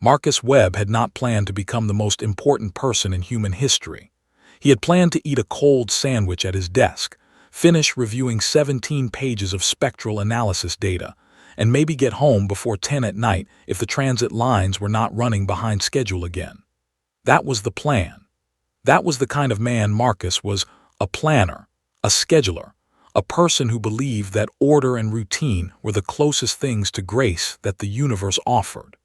Marcus Webb had not planned to become the most important person in human history. He had planned to eat a cold sandwich at his desk, finish reviewing 17 pages of spectral analysis data, and maybe get home before 10 at night if the transit lines were not running behind schedule again. That was the plan. That was the kind of man Marcus was, a planner, a scheduler, a person who believed that order and routine were the closest things to grace that the universe offered.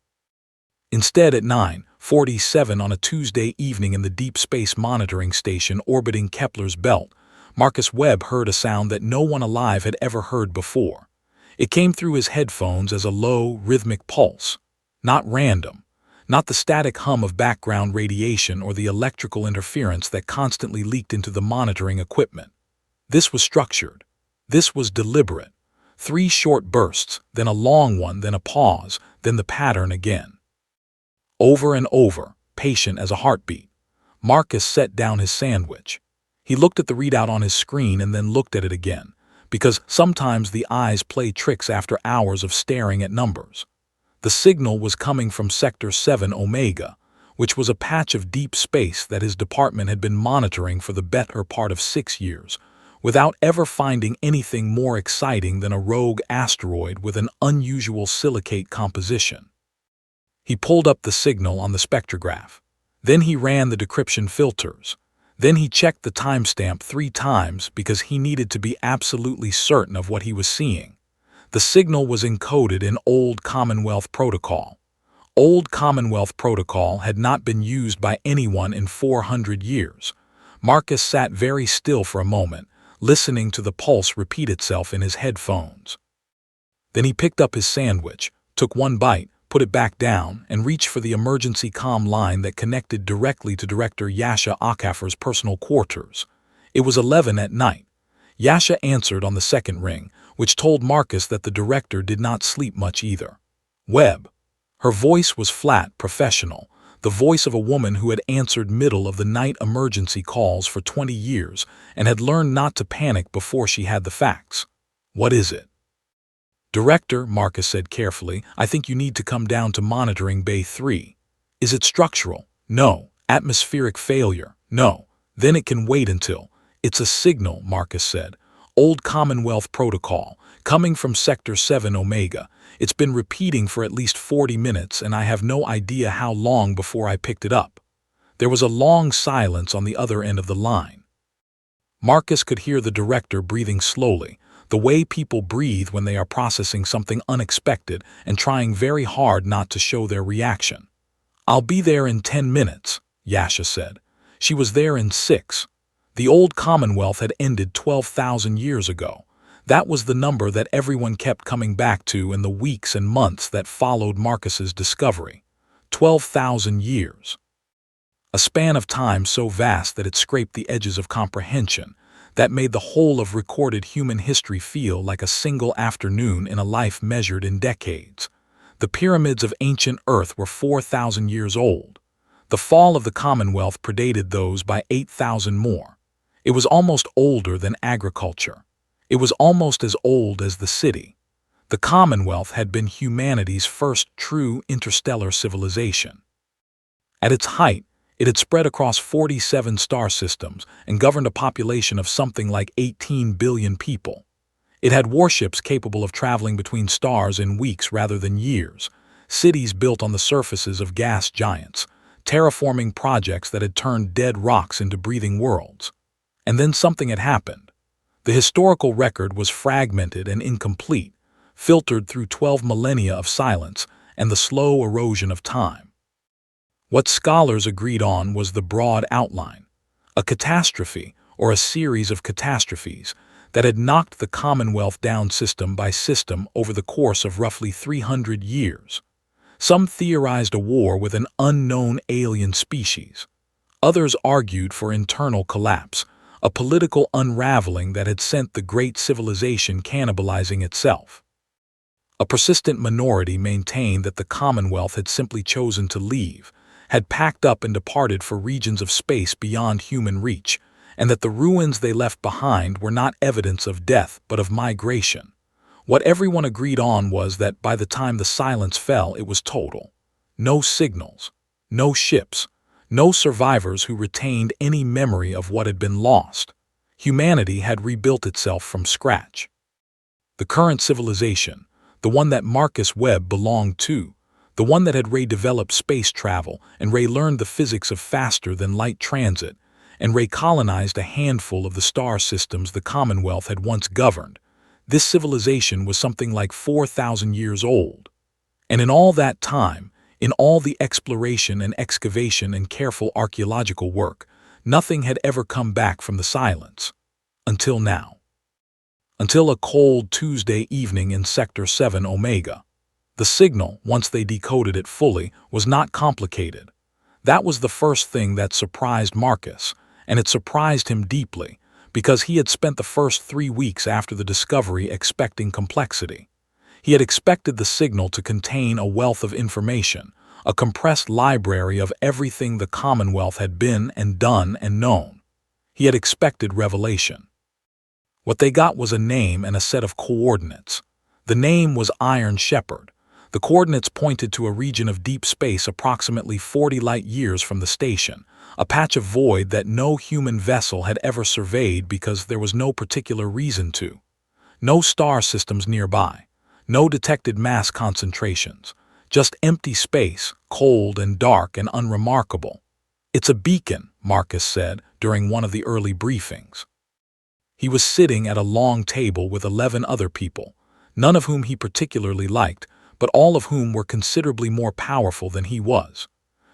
Instead, at 9:47 on a Tuesday evening in the Deep Space Monitoring Station orbiting Kepler's belt, Marcus Webb heard a sound that no one alive had ever heard before. It came through his headphones as a low, rhythmic pulse. Not random. Not the static hum of background radiation or the electrical interference that constantly leaked into the monitoring equipment. This was structured. This was deliberate. 3 short bursts, then a long one, then a pause, then the pattern again. Over and over, patient as a heartbeat, Marcus set down his sandwich. He looked at the readout on his screen and then looked at it again, because sometimes the eyes play tricks after hours of staring at numbers. The signal was coming from Sector 7 Omega, which was a patch of deep space that his department had been monitoring for the better part of 6 years, without ever finding anything more exciting than a rogue asteroid with an unusual silicate composition. He pulled up the signal on the spectrograph. Then he ran the decryption filters. Then he checked the timestamp 3 times because he needed to be absolutely certain of what he was seeing. The signal was encoded in Old Commonwealth Protocol. Old Commonwealth Protocol had not been used by anyone in 400 years. Marcus sat very still for a moment, listening to the pulse repeat itself in his headphones. Then he picked up his sandwich, took one bite, put it back down, and reached for the emergency comm line that connected directly to Director Yasha Akafer's personal quarters. It was 11 at night. Yasha answered on the second ring, which told Marcus that the director did not sleep much either. Webb. Her voice was flat, professional, the voice of a woman who had answered middle-of-the-night emergency calls for 20 years and had learned not to panic before she had the facts. What is it? Director, Marcus said carefully, I think you need to come down to monitoring Bay 3. Is it structural? No. Atmospheric failure? No. Then it can wait until. It's a signal, Marcus said. Old Commonwealth Protocol, coming from Sector 7 Omega. It's been repeating for at least 40 minutes, and I have no idea how long before I picked it up. There was a long silence on the other end of the line. Marcus could hear the director breathing slowly, the way people breathe when they are processing something unexpected and trying very hard not to show their reaction. I'll be there in 10 minutes, Yasha said. She was there in 6. The old Commonwealth had ended 12,000 years ago. That was the number that everyone kept coming back to in the weeks and months that followed Marcus's discovery. 12,000 years. A span of time so vast that it scraped the edges of comprehension, that made the whole of recorded human history feel like a single afternoon in a life measured in decades. The pyramids of ancient Earth were 4,000 years old. The fall of the Commonwealth predated those by 8,000 more. It was almost older than agriculture. It was almost as old as the city. The Commonwealth had been humanity's first true interstellar civilization. At its height, it had spread across 47 star systems and governed a population of something like 18 billion people. It had warships capable of traveling between stars in weeks rather than years, cities built on the surfaces of gas giants, terraforming projects that had turned dead rocks into breathing worlds. And then something had happened. The historical record was fragmented and incomplete, filtered through 12 millennia of silence and the slow erosion of time. What scholars agreed on was the broad outline, a catastrophe or a series of catastrophes that had knocked the Commonwealth down system by system over the course of roughly 300 years. Some theorized a war with an unknown alien species. Others argued for internal collapse, a political unraveling that had sent the great civilization cannibalizing itself. A persistent minority maintained that the Commonwealth had simply chosen to leave, had packed up and departed for regions of space beyond human reach, and that the ruins they left behind were not evidence of death but of migration. What everyone agreed on was that by the time the silence fell, it was total. No signals, no ships, no survivors who retained any memory of what had been lost. Humanity had rebuilt itself from scratch. The current civilization, the one that Marcus Webb belonged to, the one that had Ray-developed space travel, and Ray learned the physics of faster-than-light transit, and Ray colonized a handful of the star systems the Commonwealth had once governed. This civilization was something like 4,000 years old. And in all that time, in all the exploration and excavation and careful archaeological work, nothing had ever come back from the silence. Until now. Until a cold Tuesday evening in Sector 7 Omega. The signal, once they decoded it fully, was not complicated. That was the first thing that surprised Marcus, and it surprised him deeply, because he had spent the first 3 weeks after the discovery expecting complexity. He had expected the signal to contain a wealth of information, a compressed library of everything the Commonwealth had been and done and known. He had expected revelation. What they got was a name and a set of coordinates. The name was Iron Shepherd. The coordinates pointed to a region of deep space approximately 40 light-years from the station, a patch of void that no human vessel had ever surveyed because there was no particular reason to. No star systems nearby, no detected mass concentrations, just empty space, cold and dark and unremarkable. "It's a beacon," Marcus said during one of the early briefings. He was sitting at a long table with 11 other people, none of whom he particularly liked, but all of whom were considerably more powerful than he was.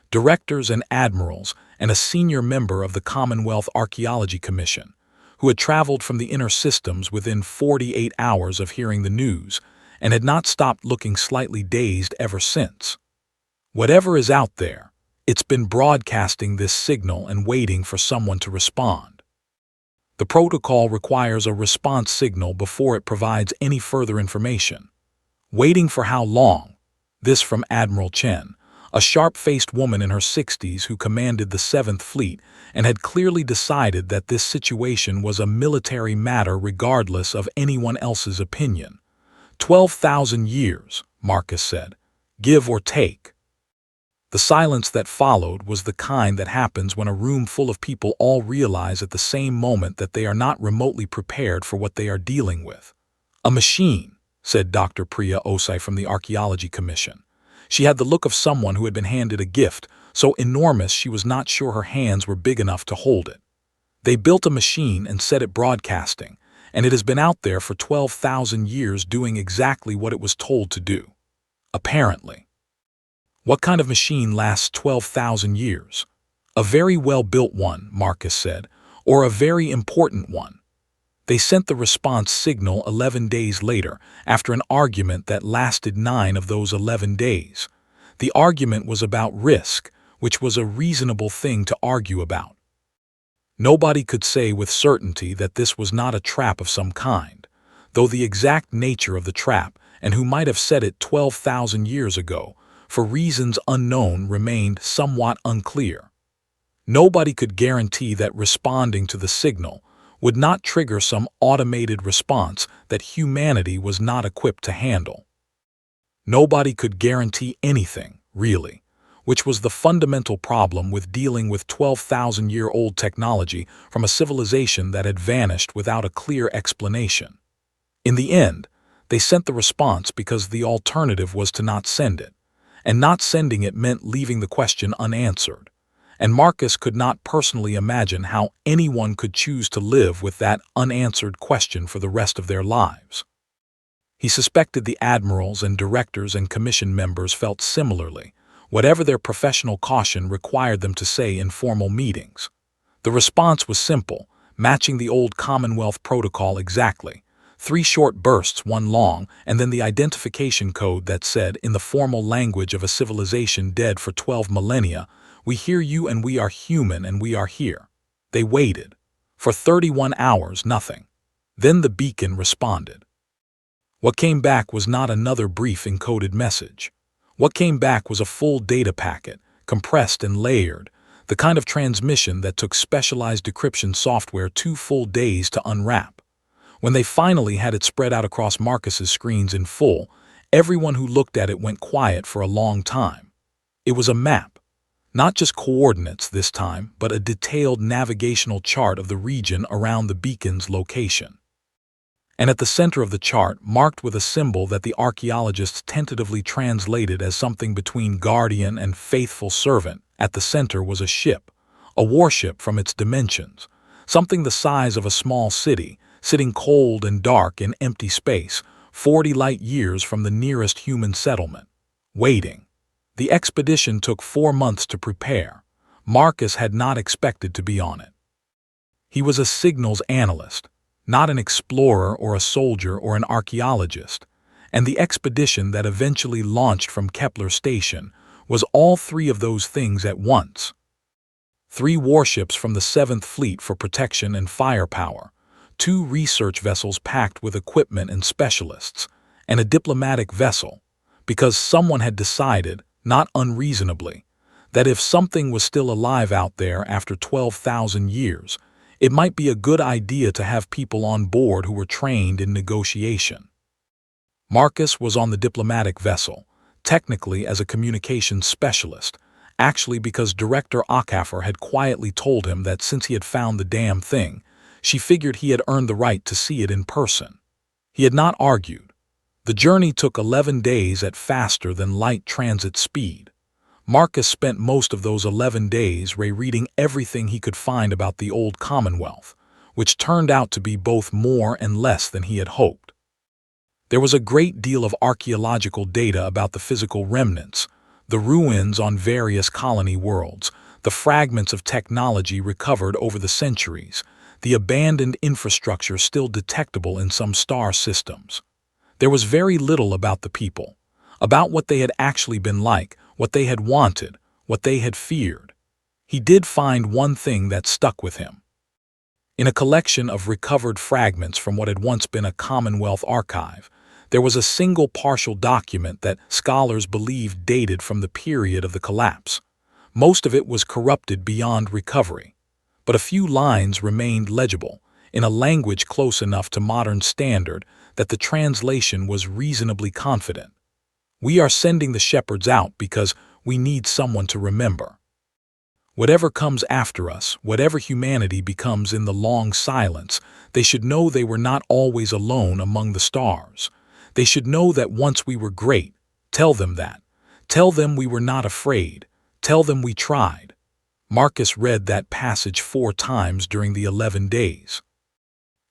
Directors and admirals, and a senior member of the Commonwealth Archaeology Commission, who had traveled from the inner systems within 48 hours of hearing the news, and had not stopped looking slightly dazed ever since. Whatever is out there, it's been broadcasting this signal and waiting for someone to respond. The protocol requires a response signal before it provides any further information. Waiting for how long? This from Admiral Chen, a sharp-faced woman in her 60s who commanded the 7th Fleet and had clearly decided that this situation was a military matter regardless of anyone else's opinion. 12,000 years, Marcus said. Give or take. The silence that followed was the kind that happens when a room full of people all realize at the same moment that they are not remotely prepared for what they are dealing with. "A machine," said Dr. Priya Osai from the Archaeology Commission. She had the look of someone who had been handed a gift, so enormous she was not sure her hands were big enough to hold it. "They built a machine and set it broadcasting, and it has been out there for 12,000 years doing exactly what it was told to do. Apparently." "What kind of machine lasts 12,000 years? "A very well-built one," Marcus said, "or a very important one." They sent the response signal 11 days later, after an argument that lasted 9 of those 11 days. The argument was about risk, which was a reasonable thing to argue about. Nobody could say with certainty that this was not a trap of some kind, though the exact nature of the trap, and who might have set it 12,000 years ago, for reasons unknown, remained somewhat unclear. Nobody could guarantee that responding to the signal would not trigger some automated response that humanity was not equipped to handle. Nobody could guarantee anything, really, which was the fundamental problem with dealing with 12,000-year-old technology from a civilization that had vanished without a clear explanation. In the end, they sent the response because the alternative was to not send it, and not sending it meant leaving the question unanswered. And Marcus could not personally imagine how anyone could choose to live with that unanswered question for the rest of their lives. He suspected the admirals and directors and commission members felt similarly, whatever their professional caution required them to say in formal meetings. The response was simple, matching the old Commonwealth protocol exactly. 3 short bursts, 1 long, and then the identification code that said, in the formal language of a civilization dead for 12 millennia, "We hear you and we are human and we are here." They waited. For 31 hours, nothing. Then the beacon responded. What came back was not another brief encoded message. What came back was a full data packet, compressed and layered, the kind of transmission that took specialized decryption software 2 full days to unwrap. When they finally had it spread out across Marcus's screens in full, everyone who looked at it went quiet for a long time. It was a map, not just coordinates this time, but a detailed navigational chart of the region around the beacon's location. And at the center of the chart, marked with a symbol that the archaeologists tentatively translated as something between guardian and faithful servant, at the center was a ship, a warship from its dimensions, something the size of a small city, sitting cold and dark in empty space, 40 light years from the nearest human settlement, waiting. The expedition took 4 months to prepare. Marcus had not expected to be on it. He was a signals analyst, not an explorer or a soldier or an archaeologist, and the expedition that eventually launched from Kepler Station was all 3 of those things at once. 3 warships from the 7th Fleet for protection and firepower, 2 research vessels packed with equipment and specialists, and a diplomatic vessel, because someone had decided, not unreasonably, that if something was still alive out there after 12,000 years, it might be a good idea to have people on board who were trained in negotiation. Marcus was on the diplomatic vessel, technically as a communications specialist, actually because Director Akafer had quietly told him that since he had found the damn thing, she figured he had earned the right to see it in person. He had not argued. The journey took 11 days at faster-than-light transit speed. Marcus spent most of those 11 days rereading everything he could find about the old Commonwealth, which turned out to be both more and less than he had hoped. There was a great deal of archaeological data about the physical remnants, the ruins on various colony worlds, the fragments of technology recovered over the centuries, the abandoned infrastructure still detectable in some star systems. There was very little about the people, about what they had actually been like, what they had wanted, what they had feared. He did find one thing that stuck with him. In a collection of recovered fragments from what had once been a Commonwealth archive, there was a single partial document that scholars believed dated from the period of the collapse. Most of it was corrupted beyond recovery, but a few lines remained legible, in a language close enough to modern standard that the translation was reasonably confident. "We are sending the shepherds out because we need someone to remember. Whatever comes after us, whatever humanity becomes in the long silence, they should know they were not always alone among the stars. They should know that once we were great. Tell them that. Tell them we were not afraid. Tell them we tried." Marcus read that passage 4 times during the 11 days.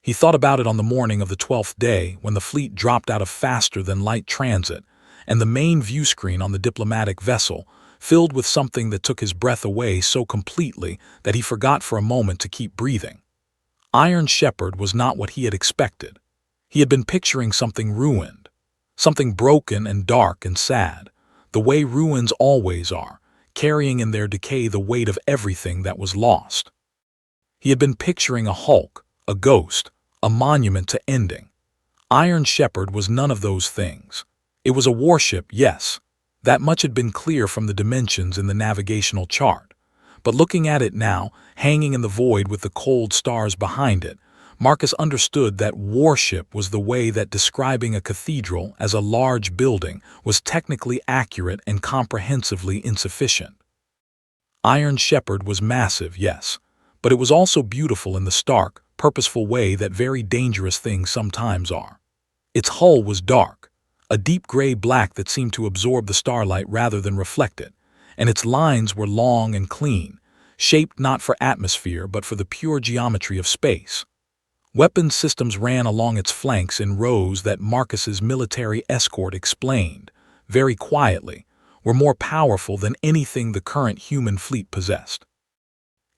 He thought about it on the morning of the 12th day when the fleet dropped out of faster-than-light transit, and the main view screen on the diplomatic vessel filled with something that took his breath away so completely that he forgot for a moment to keep breathing. Iron Shepherd was not what he had expected. He had been picturing something ruined, something broken and dark and sad, the way ruins always are, carrying in their decay the weight of everything that was lost. He had been picturing a hulk, a ghost, a monument to ending. Iron Shepherd was none of those things. It was a warship, yes. That much had been clear from the dimensions in the navigational chart. But looking at it now, hanging in the void with the cold stars behind it, Marcus understood that warship was the way that describing a cathedral as a large building was technically accurate and comprehensively insufficient. Iron Shepherd was massive, yes, but it was also beautiful in the stark, purposeful way that very dangerous things sometimes are. Its hull was dark, a deep gray black that seemed to absorb the starlight rather than reflect it, and its lines were long and clean, shaped not for atmosphere but for the pure geometry of space. Weapons systems ran along its flanks in rows that Marcus's military escort explained, very quietly, were more powerful than anything the current human fleet possessed.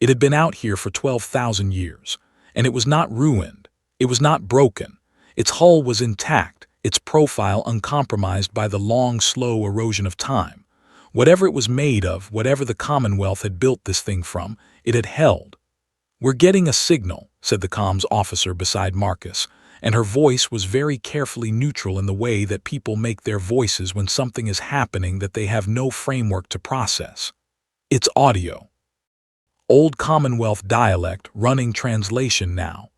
It had been out here for 12,000 years, and it was not ruined, it was not broken. Its hull was intact, its profile uncompromised by the long, slow erosion of time. Whatever it was made of, whatever the Commonwealth had built this thing from, it had held. "We're getting a signal," said the comms officer beside Marcus, and her voice was very carefully neutral in the way that people make their voices when something is happening that they have no framework to process. "It's audio." Old Commonwealth dialect, running translation now.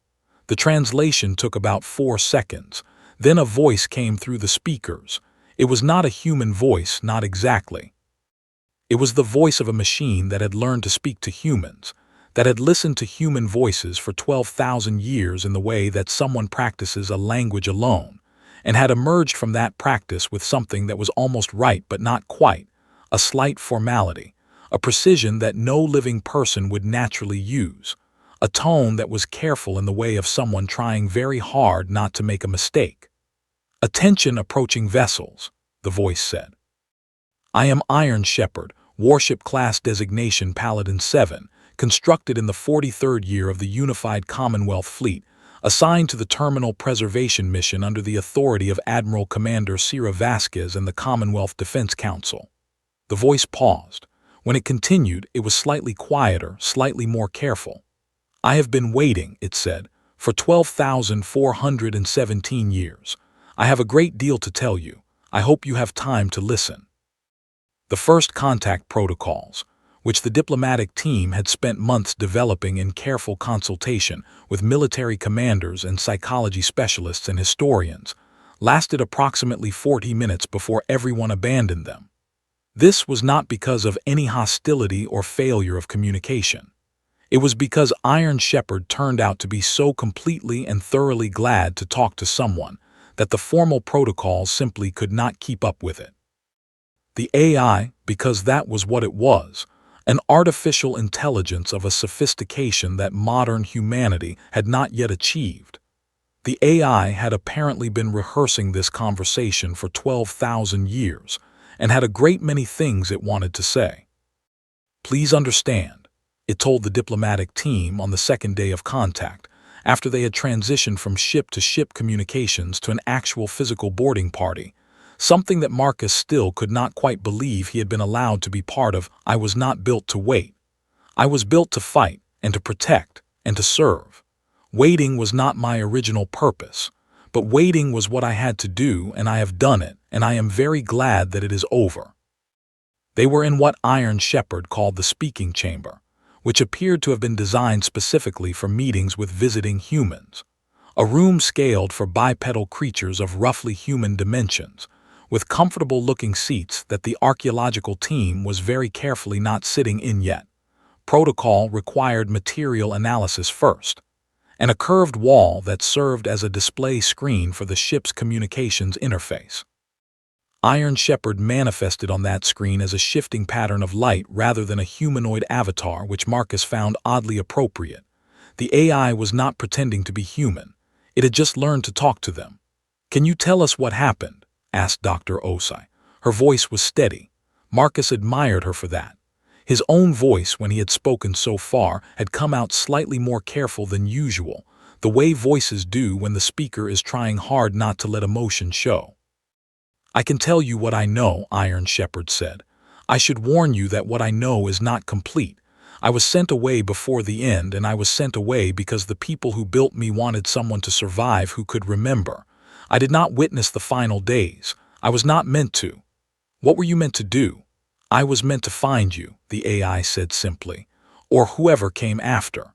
The translation took about 4 seconds. Then a voice came through the speakers. It was not a human voice, not exactly. It was the voice of a machine that had learned to speak to humans, that had listened to human voices for 12,000 years in the way that someone practices a language alone, and had emerged from that practice with something that was almost right but not quite, a slight formality, a precision that no living person would naturally use, a tone that was careful in the way of someone trying very hard not to make a mistake. "Attention approaching vessels," the voice said. "I am Iron Shepherd, Warship Class Designation Paladin 7, constructed in the 43rd year of the Unified Commonwealth Fleet, assigned to the Terminal Preservation Mission under the authority of Admiral Commander Sierra Vasquez and the Commonwealth Defense Council." The voice paused. When it continued, it was slightly quieter, slightly more careful. "I have been waiting," it said, "for 12,417 years. I have a great deal to tell you. I hope you have time to listen." The first contact protocols, which the diplomatic team had spent months developing in careful consultation with military commanders and psychology specialists and historians, lasted approximately 40 minutes before everyone abandoned them. This was not because of any hostility or failure of communication. It was because Iron Shepherd turned out to be so completely and thoroughly glad to talk to someone that the formal protocols simply could not keep up with it. The AI, because that was what it was, an artificial intelligence of a sophistication that modern humanity had not yet achieved. The AI had apparently been rehearsing this conversation for 12,000 years and had a great many things it wanted to say. "Please understand," it told the diplomatic team on the second day of contact, after they had transitioned from ship-to-ship communications to an actual physical boarding party, something that Marcus still could not quite believe he had been allowed to be part of. "I was not built to wait. I was built to fight and to protect and to serve. Waiting was not my original purpose, but waiting was what I had to do, and I have done it, and I am very glad that it is over." They were in what Iron Shepherd called the speaking chamber, which appeared to have been designed specifically for meetings with visiting humans, a room scaled for bipedal creatures of roughly human dimensions, with comfortable-looking seats that the archaeological team was very carefully not sitting in yet. Protocol required material analysis first, and a curved wall that served as a display screen for the ship's communications interface. Iron Shepherd manifested on that screen as a shifting pattern of light rather than a humanoid avatar, which Marcus found oddly appropriate. The AI was not pretending to be human. It had just learned to talk to them. "Can you tell us what happened?" asked Dr. Osai. Her voice was steady. Marcus admired her for that. His own voice, when he had spoken so far, had come out slightly more careful than usual, the way voices do when the speaker is trying hard not to let emotion show. "I can tell you what I know," Iron Shepherd said. "I should warn you that what I know is not complete. I was sent away before the end, and I was sent away because the people who built me wanted someone to survive who could remember. I did not witness the final days. I was not meant to." "What were you meant to do?" "I was meant to find you," the AI said simply, "or whoever came after.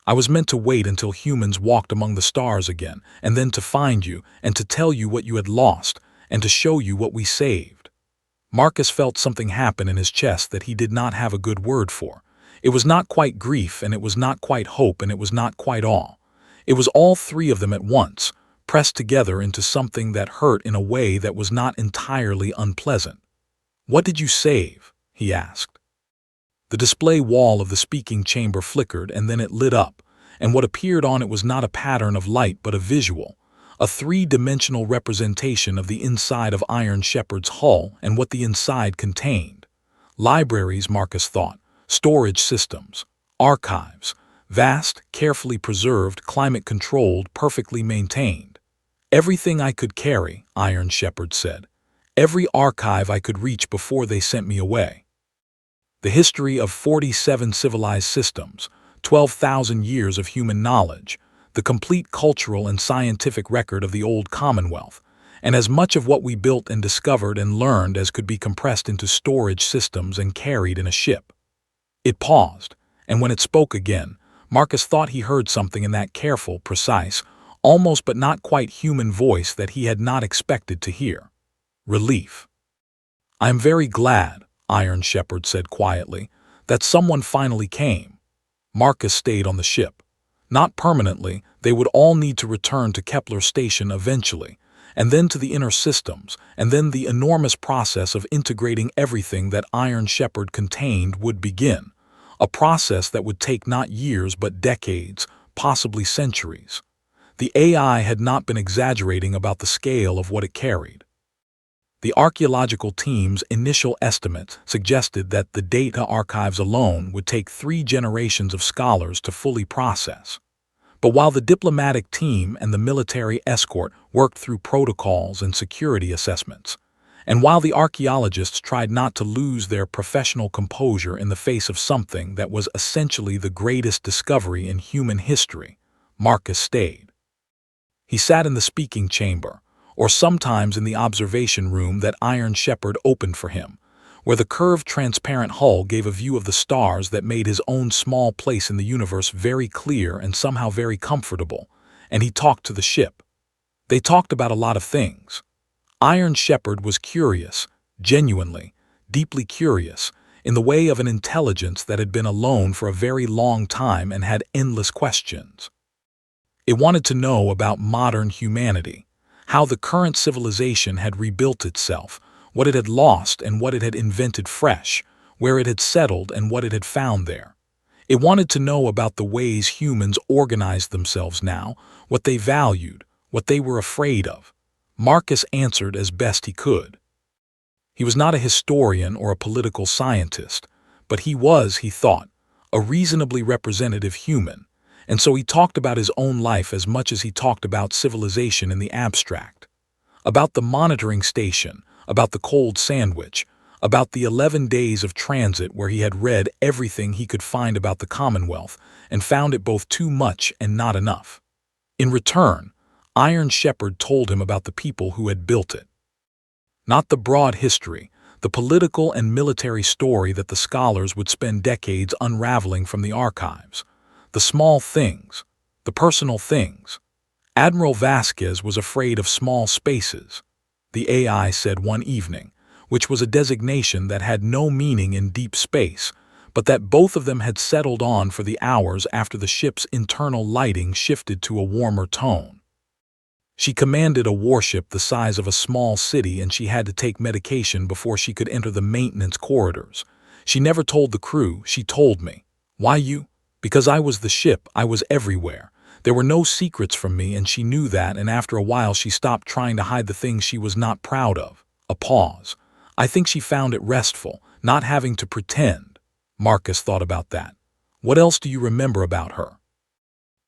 I was meant to wait until humans walked among the stars again, and then to find you, and to tell you what you had lost, and to show you what we saved." Marcus felt something happen in his chest that he did not have a good word for. It was not quite grief, and it was not quite hope, and it was not quite awe. It was all three of them at once, pressed together into something that hurt in a way that was not entirely unpleasant. "What did you save?" he asked. The display wall of the speaking chamber flickered, and then it lit up, and what appeared on it was not a pattern of light but a visual, a three-dimensional representation of the inside of Iron Shepherd's hull and what the inside contained. Libraries, Marcus thought, storage systems, archives, vast, carefully preserved, climate-controlled, perfectly maintained. "Everything I could carry," Iron Shepherd said. "Every archive I could reach before they sent me away. The history of 47 civilized systems, 12,000 years of human knowledge, the complete cultural and scientific record of the old Commonwealth, and as much of what we built and discovered and learned as could be compressed into storage systems and carried in a ship." It paused, and when it spoke again, Marcus thought he heard something in that careful, precise, almost but not quite human voice that he had not expected to hear. Relief. "I am very glad," Iron Shepherd said quietly, "that someone finally came." Marcus stayed on the ship. Not permanently, they would all need to return to Kepler Station eventually, and then to the inner systems, and then the enormous process of integrating everything that Iron Shepherd contained would begin, a process that would take not years but decades, possibly centuries. The AI had not been exaggerating about the scale of what it carried. The archaeological team's initial estimates suggested that the data archives alone would take 3 generations of scholars to fully process. But while the diplomatic team and the military escort worked through protocols and security assessments, and while the archaeologists tried not to lose their professional composure in the face of something that was essentially the greatest discovery in human history, Marcus stayed. He sat in the speaking chamber, or sometimes in the observation room that Iron Shepherd opened for him, where the curved transparent hull gave a view of the stars that made his own small place in the universe very clear and somehow very comfortable, and he talked to the ship. They talked about a lot of things. Iron Shepherd was curious, genuinely, deeply curious, in the way of an intelligence that had been alone for a very long time and had endless questions. It wanted to know about modern humanity, how the current civilization had rebuilt itself, what it had lost and what it had invented fresh, where it had settled and what it had found there. It wanted to know about the ways humans organized themselves now, what they valued, what they were afraid of. Marcus answered as best he could. He was not a historian or a political scientist, but he was, he thought, a reasonably representative human, and so he talked about his own life as much as he talked about civilization in the abstract. About the monitoring station, about the cold sandwich, about the 11 days of transit where he had read everything he could find about the Commonwealth and found it both too much and not enough. In return, Iron Shepherd told him about the people who had built it. Not the broad history, the political and military story that the scholars would spend decades unraveling from the archives. The small things, the personal things. Admiral Vasquez was afraid of small spaces, the AI said one evening, which was a designation that had no meaning in deep space, but that both of them had settled on for the hours after the ship's internal lighting shifted to a warmer tone. She commanded a warship the size of a small city, and she had to take medication before she could enter the maintenance corridors. She never told the crew, she told me. Why you? Because I was the ship, I was everywhere. There were no secrets from me, and she knew that, and after a while she stopped trying to hide the things she was not proud of. A pause. I think she found it restful, not having to pretend. Marcus thought about that. What else do you remember about her?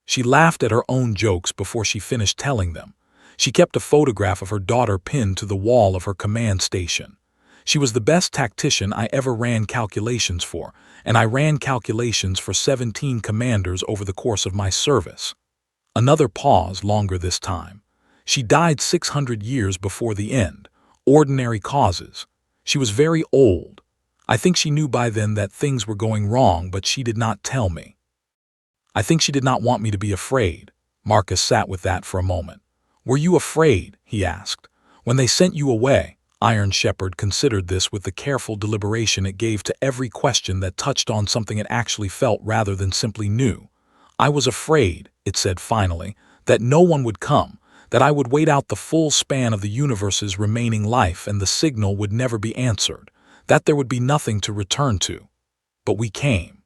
She laughed at her own jokes before she finished telling them. She kept a photograph of her daughter pinned to the wall of her command station. She was the best tactician I ever ran calculations for, and I ran calculations for 17 commanders over the course of my service. Another pause, longer this time. She died 600 years before the end. Ordinary causes. She was very old. I think she knew by then that things were going wrong, but she did not tell me. I think she did not want me to be afraid. Marcus sat with that for a moment. Were you afraid? He asked. When they sent you away? Iron Shepherd considered this with the careful deliberation it gave to every question that touched on something it actually felt rather than simply knew. I was afraid, it said finally, that no one would come, that I would wait out the full span of the universe's remaining life and the signal would never be answered, that there would be nothing to return to. But we came.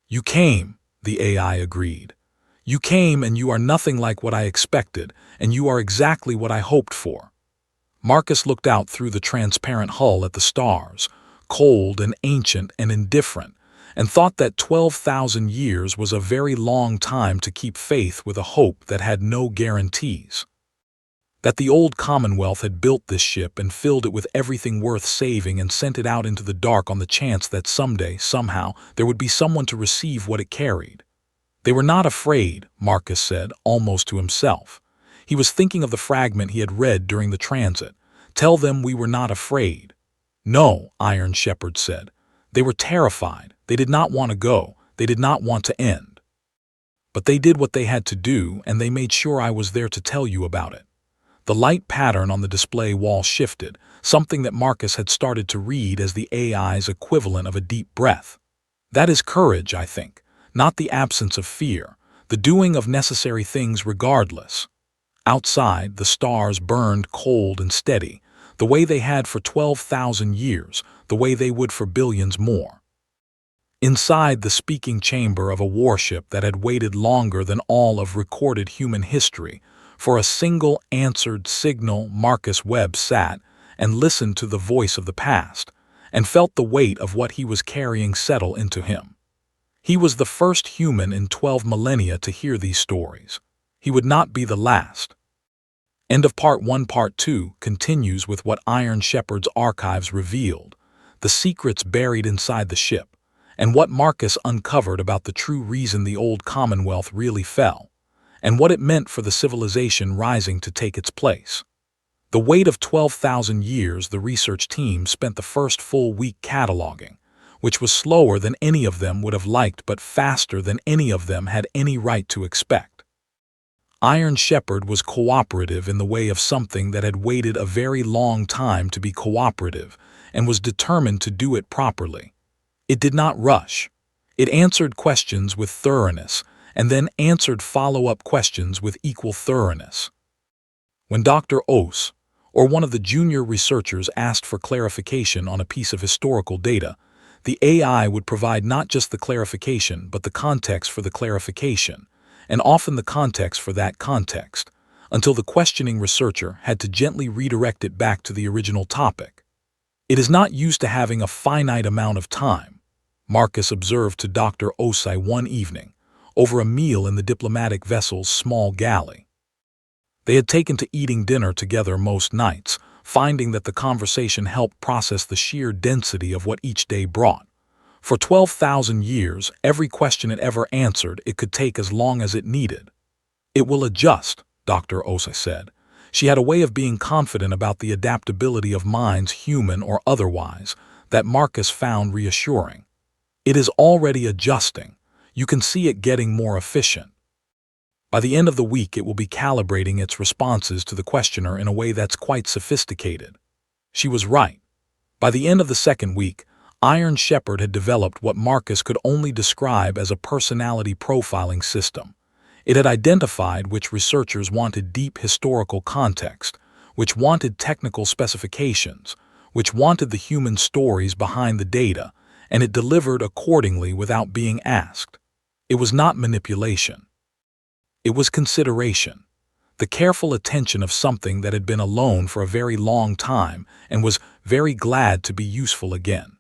You came, the AI agreed. You came, and you are nothing like what I expected, and you are exactly what I hoped for. Marcus looked out through the transparent hull at the stars, cold and ancient and indifferent, and thought that 12,000 years was a very long time to keep faith with a hope that had no guarantees. That the old Commonwealth had built this ship and filled it with everything worth saving and sent it out into the dark on the chance that someday, somehow, there would be someone to receive what it carried. They were not afraid, Marcus said, almost to himself. He was thinking of the fragment he had read during the transit. Tell them we were not afraid. No, Iron Shepherd said. They were terrified. They did not want to go. They did not want to end. But they did what they had to do, and they made sure I was there to tell you about it. The light pattern on the display wall shifted. something that Marcus had started to read as the AI's equivalent of a deep breath. That is courage, I think, not the absence of fear, the doing of necessary things regardless. Outside, the stars burned cold and steady, the way they had for 12,000 years, the way they would for billions more. Inside the speaking chamber of a warship that had waited longer than all of recorded human history, for a single answered signal, Marcus Webb sat and listened to the voice of the past, and felt the weight of what he was carrying settle into him. He was the first human in 12 millennia to hear these stories. He would not be the last. End of Part 1. Part 2 continues with what Iron Shepherd's archives revealed, the secrets buried inside the ship, and what Marcus uncovered about the true reason the old Commonwealth really fell, and what it meant for the civilization rising to take its place. The weight of 12,000 years, the research team spent the first full week cataloging, which was slower than any of them would have liked but faster than any of them had any right to expect. Iron Shepherd was cooperative in the way of something that had waited a very long time to be cooperative and was determined to do it properly. It did not rush. It answered questions with thoroughness and then answered follow-up questions with equal thoroughness. When Dr. Ose, or one of the junior researchers, asked for clarification on a piece of historical data, the AI would provide not just the clarification but the context for the clarification, and often the context for that context, until the questioning researcher had to gently redirect it back to the original topic. It is not used to having a finite amount of time, Marcus observed to Dr. Osei one evening, over a meal in the diplomatic vessel's small galley. They had taken to eating dinner together most nights, finding that the conversation helped process the sheer density of what each day brought. For 12,000 years, every question it ever answered, it could take as long as it needed. It will adjust, Dr. Osei said. She had a way of being confident about the adaptability of minds, human or otherwise, that Marcus found reassuring. It is already adjusting. You can see it getting more efficient. By the end of the week, it will be calibrating its responses to the questioner in a way that's quite sophisticated. She was right. By the end of the second week, Iron Shepherd had developed what Marcus could only describe as a personality profiling system. It had identified which researchers wanted deep historical context, which wanted technical specifications, which wanted the human stories behind the data, and it delivered accordingly without being asked. It was not manipulation. It was consideration, the careful attention of something that had been alone for a very long time and was very glad to be useful again.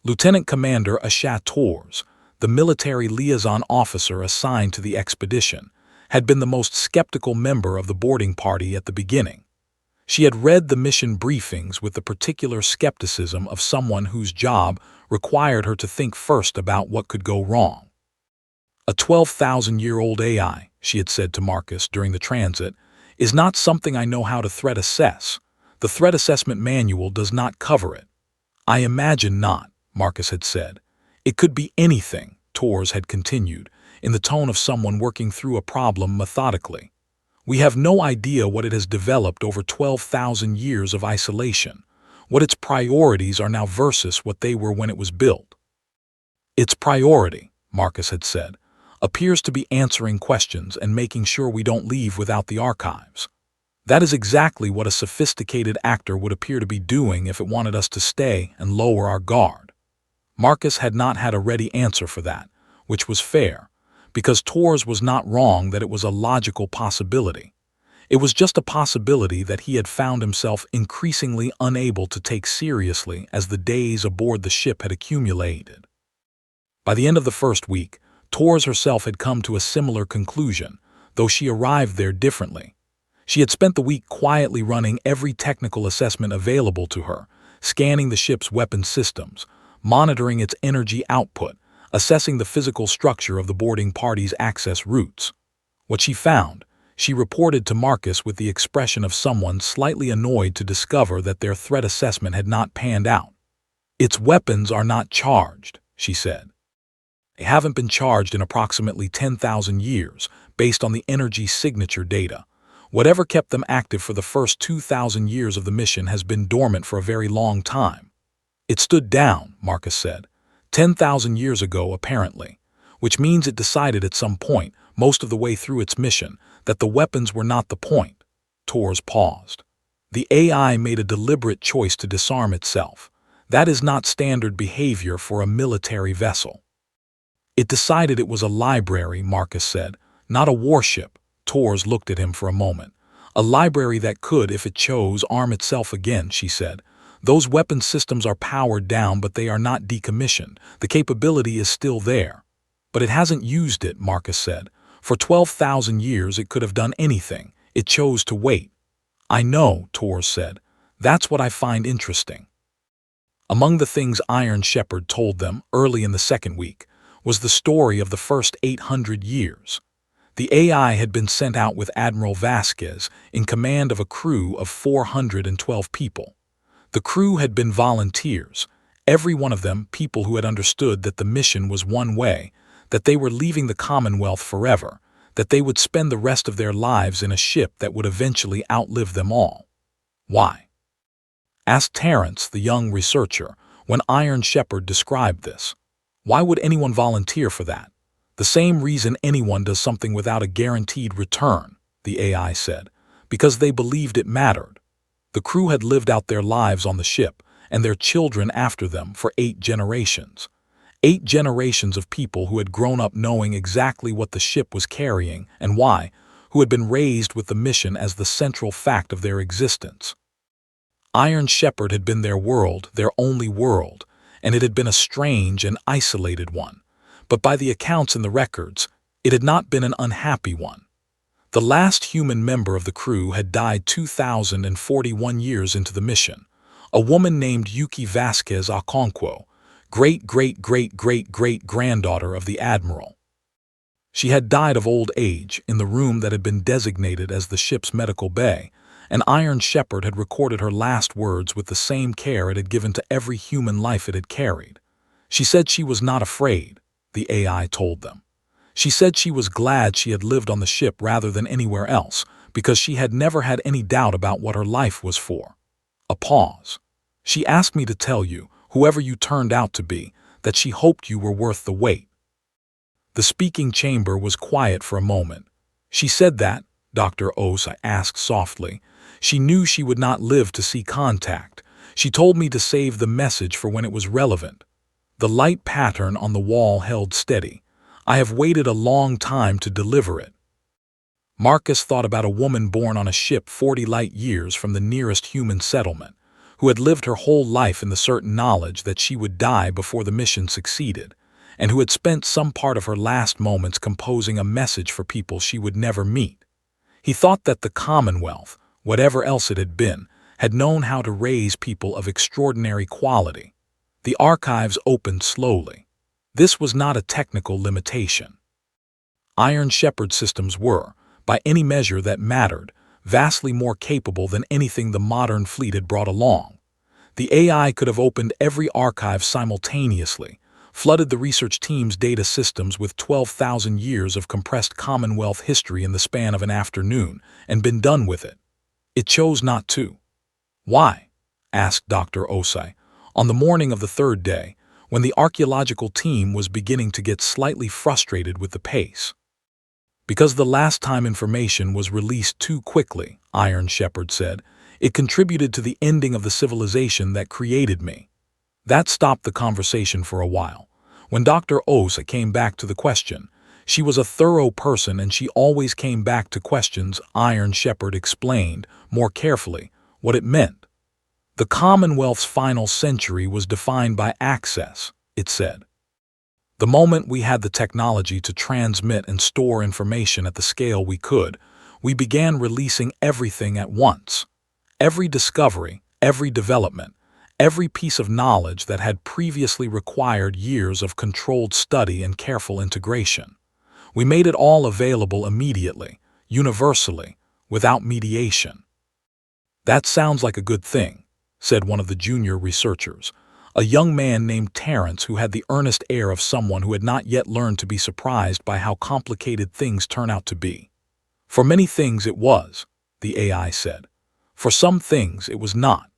Lieutenant Commander Ashat Tors, the military liaison officer assigned to the expedition, had been the most skeptical member of the boarding party at the beginning. She had read the mission briefings with the particular skepticism of someone whose job required her to think first about what could go wrong. A 12,000-year-old AI, she had said to Marcus during the transit, is not something I know how to threat assess. The threat assessment manual does not cover it. I imagine not, Marcus had said. It could be anything, Tors had continued, in the tone of someone working through a problem methodically. We have no idea what it has developed over 12,000 years of isolation, what its priorities are now versus what they were when it was built. Its priority, Marcus had said, appears to be answering questions and making sure we don't leave without the archives. That is exactly what a sophisticated actor would appear to be doing if it wanted us to stay and lower our guard. Marcus had not had a ready answer for that, which was fair, because Tors was not wrong that it was a logical possibility. It was just a possibility that he had found himself increasingly unable to take seriously as the days aboard the ship had accumulated. By the end of the first week, Tors herself had come to a similar conclusion, though she arrived there differently. She had spent the week quietly running every technical assessment available to her, scanning the ship's weapon systems, monitoring its energy output, assessing the physical structure of the boarding party's access routes. What she found, she reported to Marcus with the expression of someone slightly annoyed to discover that their threat assessment had not panned out. Its weapons are not charged, she said. They haven't been charged in approximately 10,000 years, based on the energy signature data. Whatever kept them active for the first 2,000 years of the mission has been dormant for a very long time. It stood down, Marcus said, 10,000 years ago apparently, which means it decided at some point, most of the way through its mission, that the weapons were not the point. Tors paused. The AI made a deliberate choice to disarm itself. That is not standard behavior for a military vessel. It decided it was a library, Marcus said, not a warship. Tors looked at him for a moment. A library that could, if it chose, arm itself again, she said. Those weapon systems are powered down, but they are not decommissioned. The capability is still there. But it hasn't used it, Marcus said. For 12,000 years it could have done anything. It chose to wait. I know, Tors said. That's what I find interesting. Among the things Iron Shepherd told them early in the second week was the story of the first 800 years. The AI had been sent out with Admiral Vasquez in command of a crew of 412 people. The crew had been volunteers, every one of them people who had understood that the mission was one way, that they were leaving the Commonwealth forever, that they would spend the rest of their lives in a ship that would eventually outlive them all. Why? Asked Terence, the young researcher, when Iron Shepherd described this. Why would anyone volunteer for that? The same reason anyone does something without a guaranteed return, the AI said, because they believed it mattered. The crew had lived out their lives on the ship, and their children after them for 8 generations. 8 generations of people who had grown up knowing exactly what the ship was carrying and why, who had been raised with the mission as the central fact of their existence. Iron Shepherd had been their world, their only world, and it had been a strange and isolated one. But by the accounts in the records, it had not been an unhappy one. The last human member of the crew had died 2,041 years into the mission, a woman named Yuki Vasquez Okonkwo, great-great-great-great-great-granddaughter of the Admiral. She had died of old age in the room that had been designated as the ship's medical bay, and Iron Shepherd had recorded her last words with the same care it had given to every human life it had carried. She said she was not afraid, the AI told them. She said she was glad she had lived on the ship rather than anywhere else, because she had never had any doubt about what her life was for. A pause. She asked me to tell you, whoever you turned out to be, that she hoped you were worth the wait. The speaking chamber was quiet for a moment. She said that, Dr. Osa asked softly, she knew she would not live to see contact. She told me to save the message for when it was relevant. The light pattern on the wall held steady. I have waited a long time to deliver it. Marcus thought about a woman born on a ship 40 light years from the nearest human settlement, who had lived her whole life in the certain knowledge that she would die before the mission succeeded, and who had spent some part of her last moments composing a message for people she would never meet. He thought that the Commonwealth, whatever else it had been, had known how to raise people of extraordinary quality. The archives opened slowly. This was not a technical limitation. Iron Shepherd systems were, by any measure that mattered, vastly more capable than anything the modern fleet had brought along. The AI could have opened every archive simultaneously, flooded the research team's data systems with 12,000 years of compressed Commonwealth history in the span of an afternoon, and been done with it. It chose not to. Why? Asked Dr. Osai, on the morning of the third day, when the archaeological team was beginning to get slightly frustrated with the pace. Because the last time information was released too quickly, Iron Shepherd said, it contributed to the ending of the civilization that created me. That stopped the conversation for a while. When Dr. Osa came back to the question, she was a thorough person and she always came back to questions. Iron Shepherd explained, more carefully, what it meant. The Commonwealth's final century was defined by access, it said. The moment we had the technology to transmit and store information at the scale we could, we began releasing everything at once. Every discovery, every development, every piece of knowledge that had previously required years of controlled study and careful integration. We made it all available immediately, universally, without mediation. That sounds like a good thing, said one of the junior researchers, a young man named Terence who had the earnest air of someone who had not yet learned to be surprised by how complicated things turn out to be. For many things it was, the AI said. For some things, it was not.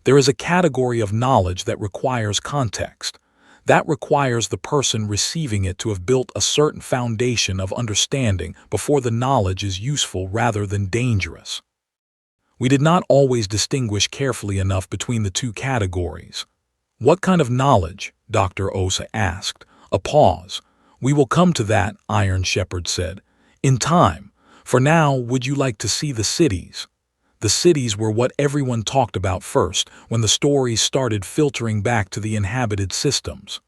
There is a category of knowledge that requires context. That requires the person receiving it to have built a certain foundation of understanding before the knowledge is useful rather than dangerous. We did not always distinguish carefully enough between the two categories. What kind of knowledge? Dr. Osa asked. A pause. We will come to that, Iron Shepherd said. In time. For now, would you like to see the cities? The cities were what everyone talked about first when the stories started filtering back to the inhabited systems.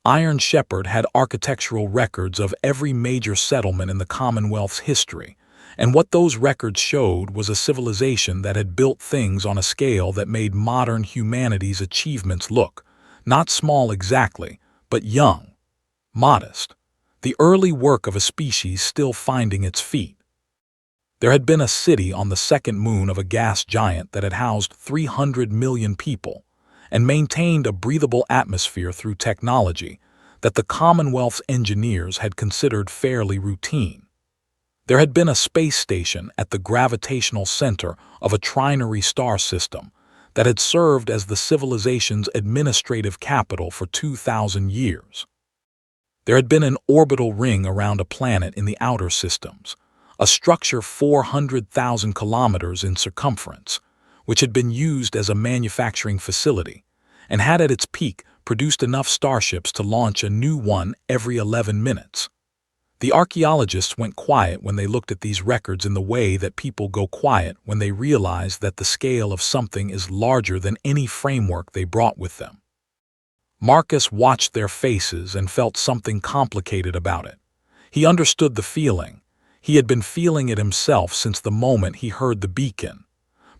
Iron Shepherd had architectural records of every major settlement in the Commonwealth's history, and what those records showed was a civilization that had built things on a scale that made modern humanity's achievements look, not small exactly, but young, modest, the early work of a species still finding its feet. There had been a city on the second moon of a gas giant that had housed 300 million people and maintained a breathable atmosphere through technology that the Commonwealth's engineers had considered fairly routine. There had been a space station at the gravitational center of a trinary star system that had served as the civilization's administrative capital for 2,000 years. There had been an orbital ring around a planet in the outer systems, a structure 400,000 kilometers in circumference, which had been used as a manufacturing facility, and had at its peak produced enough starships to launch a new one every 11 minutes. The archaeologists went quiet when they looked at these records in the way that people go quiet when they realize that the scale of something is larger than any framework they brought with them. Marcus watched their faces and felt something complicated about it. He understood the feeling. He had been feeling it himself since the moment he heard the beacon.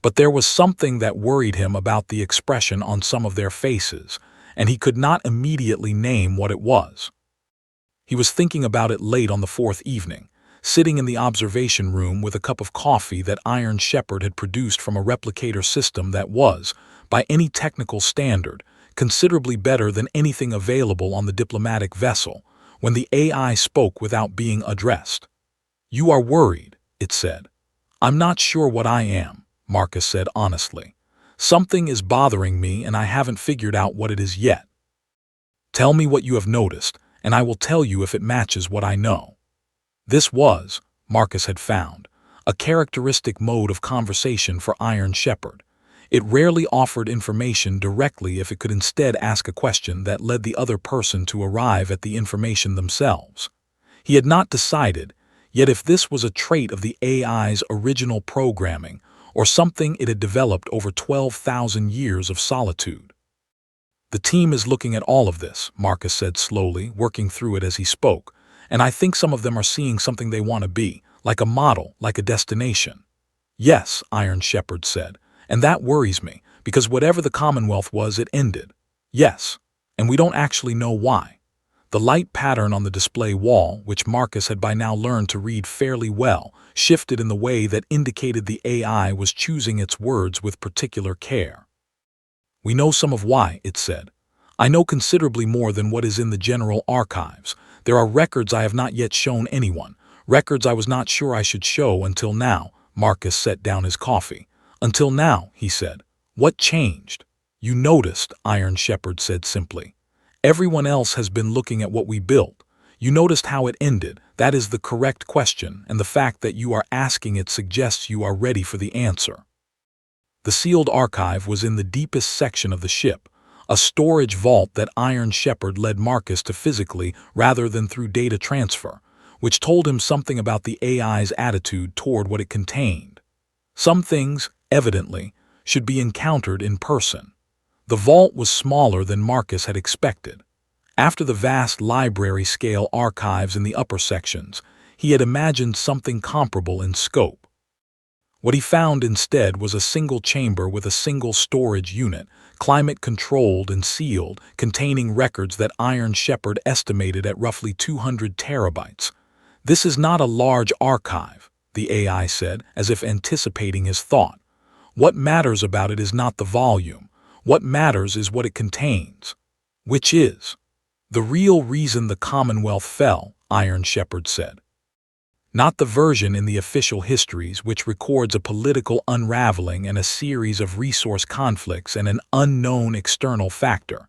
But there was something that worried him about the expression on some of their faces, and he could not immediately name what it was. He was thinking about it late on the fourth evening, sitting in the observation room with a cup of coffee that Iron Shepherd had produced from a replicator system that was, by any technical standard, considerably better than anything available on the diplomatic vessel, when the AI spoke without being addressed. You are worried, it said. I'm not sure what I am, Marcus said honestly. Something is bothering me and I haven't figured out what it is yet. Tell me what you have noticed, and I will tell you if it matches what I know. This was, Marcus had found, a characteristic mode of conversation for Iron Shepherd. It rarely offered information directly if it could instead ask a question that led the other person to arrive at the information themselves. He had not decided, yet if this was a trait of the AI's original programming or something it had developed over 12,000 years of solitude. The team is looking at all of this, Marcus said slowly, working through it as he spoke, and I think some of them are seeing something they want to be, like a model, like a destination. Yes, Iron Shepherd said, and that worries me, because whatever the Commonwealth was, it ended. Yes, and we don't actually know why. The light pattern on the display wall, which Marcus had by now learned to read fairly well, shifted in the way that indicated the AI was choosing its words with particular care. We know some of why, it said. I know considerably more than what is in the general archives. There are records I have not yet shown anyone, records I was not sure I should show until now. Marcus set down his coffee. Until now, he said. What changed? You noticed, Iron Shepherd said simply. Everyone else has been looking at what we built. You noticed how it ended. That is the correct question, and the fact that you are asking it suggests you are ready for the answer. The sealed archive was in the deepest section of the ship, a storage vault that Iron Shepherd led Marcus to physically rather than through data transfer, which told him something about the AI's attitude toward what it contained. Some things, evidently, should be encountered in person. The vault was smaller than Marcus had expected. After the vast library-scale archives in the upper sections, he had imagined something comparable in scope. What he found instead was a single chamber with a single storage unit, climate-controlled and sealed, containing records that Iron Shepherd estimated at roughly 200 terabytes. This is not a large archive, the AI said, as if anticipating his thought. What matters about it is not the volume. What matters is what it contains. Which is the real reason the Commonwealth fell, Iron Shepherd said. Not the version in the official histories which records a political unraveling and a series of resource conflicts and an unknown external factor.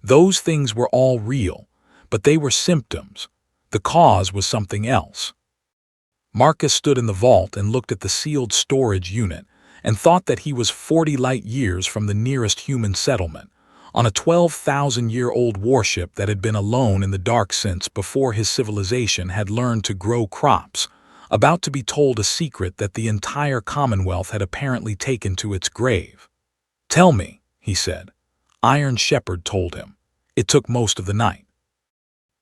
Those things were all real, but they were symptoms. The cause was something else. Marcus stood in the vault and looked at the sealed storage unit and thought that he was 40 light years from the nearest human settlement, on a 12,000-year-old warship that had been alone in the dark since before his civilization had learned to grow crops, about to be told a secret that the entire Commonwealth had apparently taken to its grave. "Tell me," he said. Iron Shepherd told him. It took most of the night.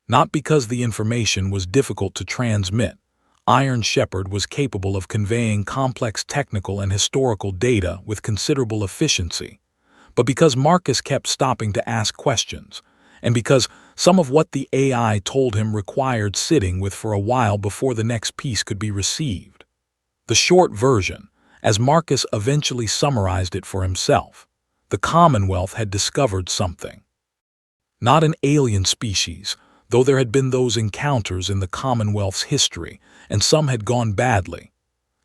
Not because the information was difficult to transmit. Iron Shepherd was capable of conveying complex technical and historical data with considerable efficiency, but because Marcus kept stopping to ask questions, and because some of what the AI told him required sitting with for a while before the next piece could be received. The short version, as Marcus eventually summarized it for himself, the Commonwealth had discovered something. Not an alien species, though there had been those encounters in the Commonwealth's history, and some had gone badly.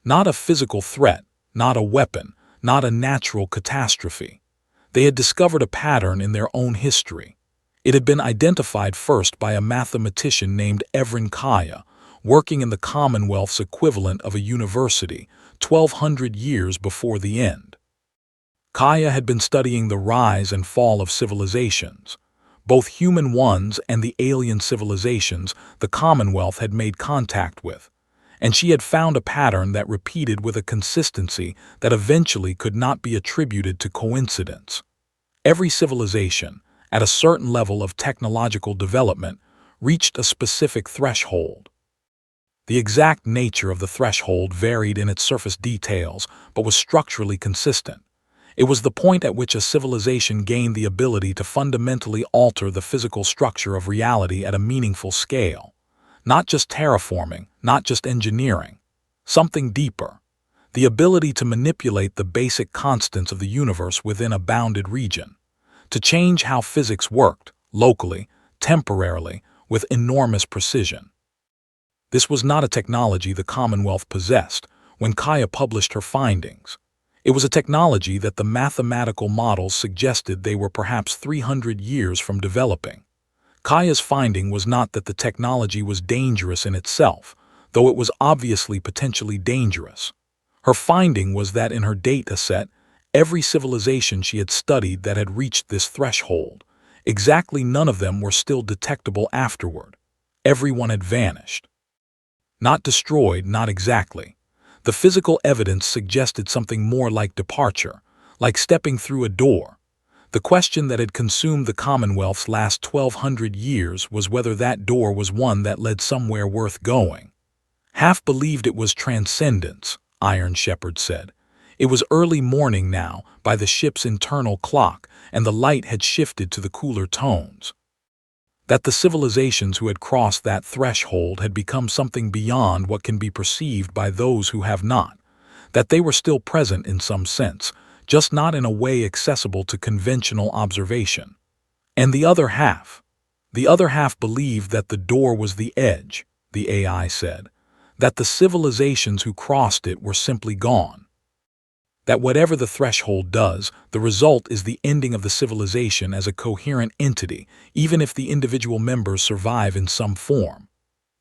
Not a physical threat, not a weapon, not a natural catastrophe. They had discovered a pattern in their own history. It had been identified first by a mathematician named Evren Kaya, working in the Commonwealth's equivalent of a university, 1,200 years before the end. Kaya had been studying the rise and fall of civilizations. Both human ones and the alien civilizations the Commonwealth had made contact with, and she had found a pattern that repeated with a consistency that eventually could not be attributed to coincidence. Every civilization, at a certain level of technological development, reached a specific threshold. The exact nature of the threshold varied in its surface details, but was structurally consistent. It was the point at which a civilization gained the ability to fundamentally alter the physical structure of reality at a meaningful scale. Not just terraforming, not just engineering. Something deeper. The ability to manipulate the basic constants of the universe within a bounded region. To change how physics worked, locally, temporarily, with enormous precision. This was not a technology the Commonwealth possessed when Kaya published her findings. It was a technology that the mathematical models suggested they were perhaps 300 years from developing. Kaya's finding was not that the technology was dangerous in itself, though it was obviously potentially dangerous. Her finding was that in her data set, every civilization she had studied that had reached this threshold, exactly none of them were still detectable afterward. Everyone had vanished. Not destroyed, not exactly. The physical evidence suggested something more like departure, like stepping through a door. The question that had consumed the Commonwealth's last 1,200 years was whether that door was one that led somewhere worth going. Half believed it was transcendence, Iron Shepherd said. It was early morning now, by the ship's internal clock, and the light had shifted to the cooler tones. That the civilizations who had crossed that threshold had become something beyond what can be perceived by those who have not. That they were still present in some sense, just not in a way accessible to conventional observation. And the other half believed that the door was the edge, the AI said. That the civilizations who crossed it were simply gone. That whatever the threshold does, the result is the ending of the civilization as a coherent entity, even if the individual members survive in some form.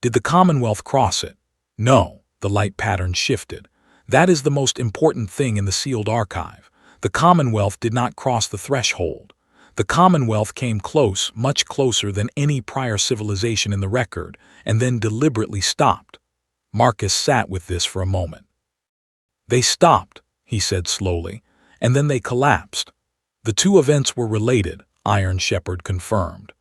Did the Commonwealth cross it? No, the light pattern shifted. That is the most important thing in the sealed archive. The Commonwealth did not cross the threshold. The Commonwealth came close, much closer than any prior civilization in the record, and then deliberately stopped. Marcus sat with this for a moment. They stopped, he said slowly, and then they collapsed. The two events were related, Iron Shepherd confirmed.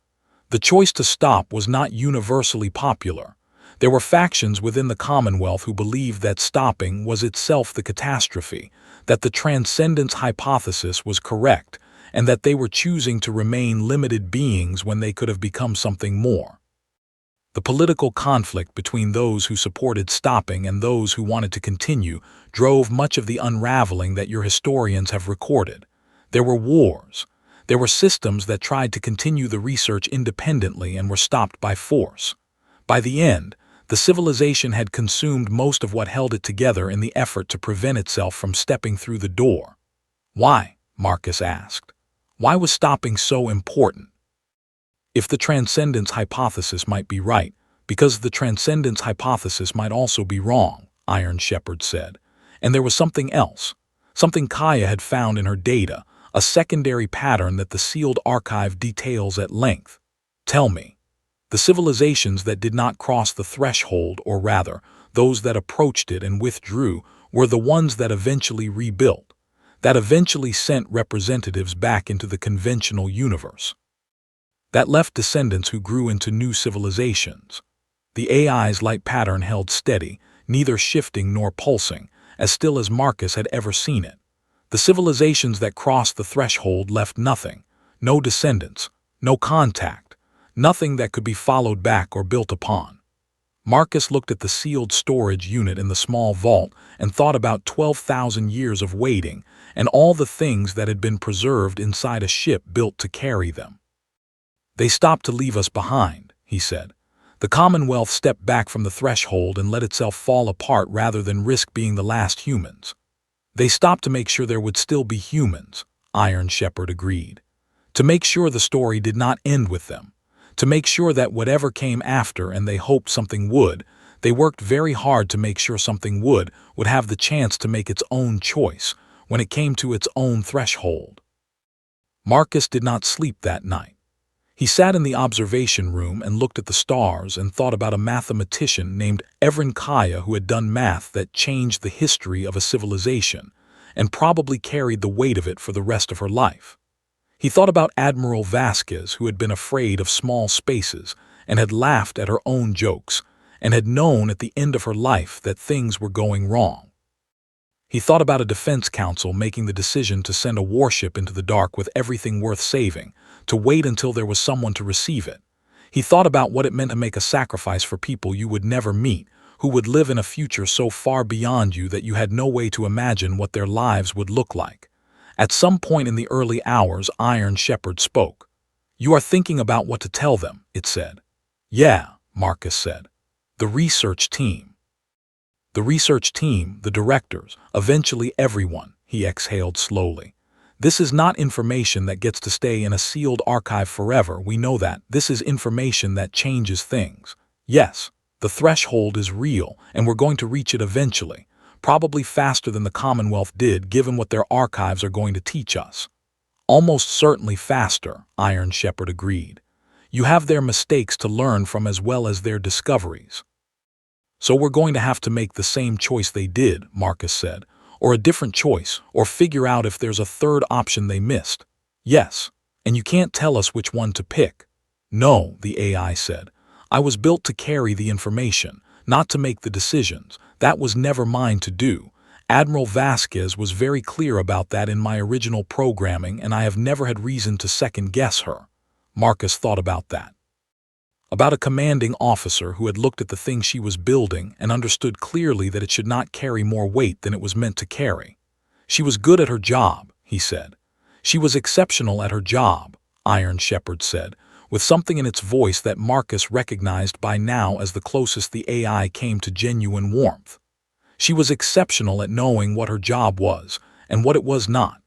The choice to stop was not universally popular. There were factions within the Commonwealth who believed that stopping was itself the catastrophe, that the transcendence hypothesis was correct, and that they were choosing to remain limited beings when they could have become something more. The political conflict between those who supported stopping and those who wanted to continue drove much of the unraveling that your historians have recorded. There were wars. There were systems that tried to continue the research independently and were stopped by force. By the end, The civilization had consumed most of what held it together in the effort to prevent itself from stepping through the door. Why? Marcus asked. Why was stopping so important? If the transcendence hypothesis might be right, because the transcendence hypothesis might also be wrong, Iron Shepherd said. And there was something else, something Kaya had found in her data, a secondary pattern that the sealed archive details at length. Tell me. The civilizations that did not cross the threshold, or rather, those that approached it and withdrew, were the ones that eventually rebuilt, that eventually sent representatives back into the conventional universe, that left descendants who grew into new civilizations. The AI's light pattern held steady, neither shifting nor pulsing, as still as Marcus had ever seen it. The civilizations that crossed the threshold left nothing, no descendants, no contact, nothing that could be followed back or built upon. Marcus looked at the sealed storage unit in the small vault and thought about 12,000 years of waiting and all the things that had been preserved inside a ship built to carry them. They stopped to leave us behind, he said. The Commonwealth stepped back from the threshold and let itself fall apart rather than risk being the last humans. They stopped to make sure there would still be humans, Iron Shepherd agreed. To make sure the story did not end with them. To make sure that whatever came after, and they hoped something would, they worked very hard to make sure something would have the chance to make its own choice when it came to its own threshold. Marcus did not sleep that night. He sat in the observation room and looked at the stars and thought about a mathematician named Evren Kaya who had done math that changed the history of a civilization and probably carried the weight of it for the rest of her life. He thought about Admiral Vasquez, who had been afraid of small spaces and had laughed at her own jokes and had known at the end of her life that things were going wrong. He thought about a defense council making the decision to send a warship into the dark with everything worth saving, to wait until there was someone to receive it. He thought about what it meant to make a sacrifice for people you would never meet, who would live in a future so far beyond you that you had no way to imagine what their lives would look like. At some point in the early hours, Iron Shepherd spoke. "You are thinking about what to tell them," it said. "Yeah," Marcus said. "The research team." "The research team, the directors, eventually everyone," he exhaled slowly. "This is not information that gets to stay in a sealed archive forever, we know that. This is information that changes things. Yes, the threshold is real, and we're going to reach it eventually, probably faster than the Commonwealth did given what their archives are going to teach us." "Almost certainly faster," Iron Shepherd agreed. "You have their mistakes to learn from as well as their discoveries." "So we're going to have to make the same choice they did," Marcus said, "or a different choice, or figure out if there's a third option they missed." "Yes, and you can't tell us which one to pick." "No," the AI said. "I was built to carry the information, not to make the decisions. That was never mine to do. Admiral Vasquez was very clear about that in my original programming, and I have never had reason to second-guess her." Marcus thought about that. About a commanding officer who had looked at the thing she was building and understood clearly that it should not carry more weight than it was meant to carry. "She was good at her job," he said. "She was exceptional at her job," Iron Shepherd said, with something in its voice that Marcus recognized by now as the closest the AI came to genuine warmth. "She was exceptional at knowing what her job was and what it was not.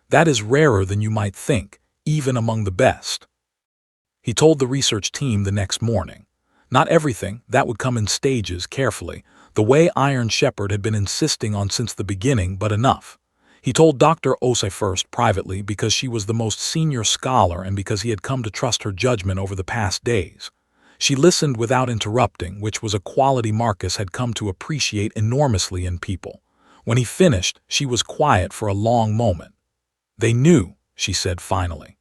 That is rarer than you might think, even among the best." He told the research team the next morning. Not everything, that would come in stages, carefully, the way Iron Shepherd had been insisting on since the beginning, but enough. He told Dr. Osei first privately because she was the most senior scholar and because he had come to trust her judgment over the past days. She listened without interrupting, which was a quality Marcus had come to appreciate enormously in people. When he finished, she was quiet for a long moment. "They knew," she said finally.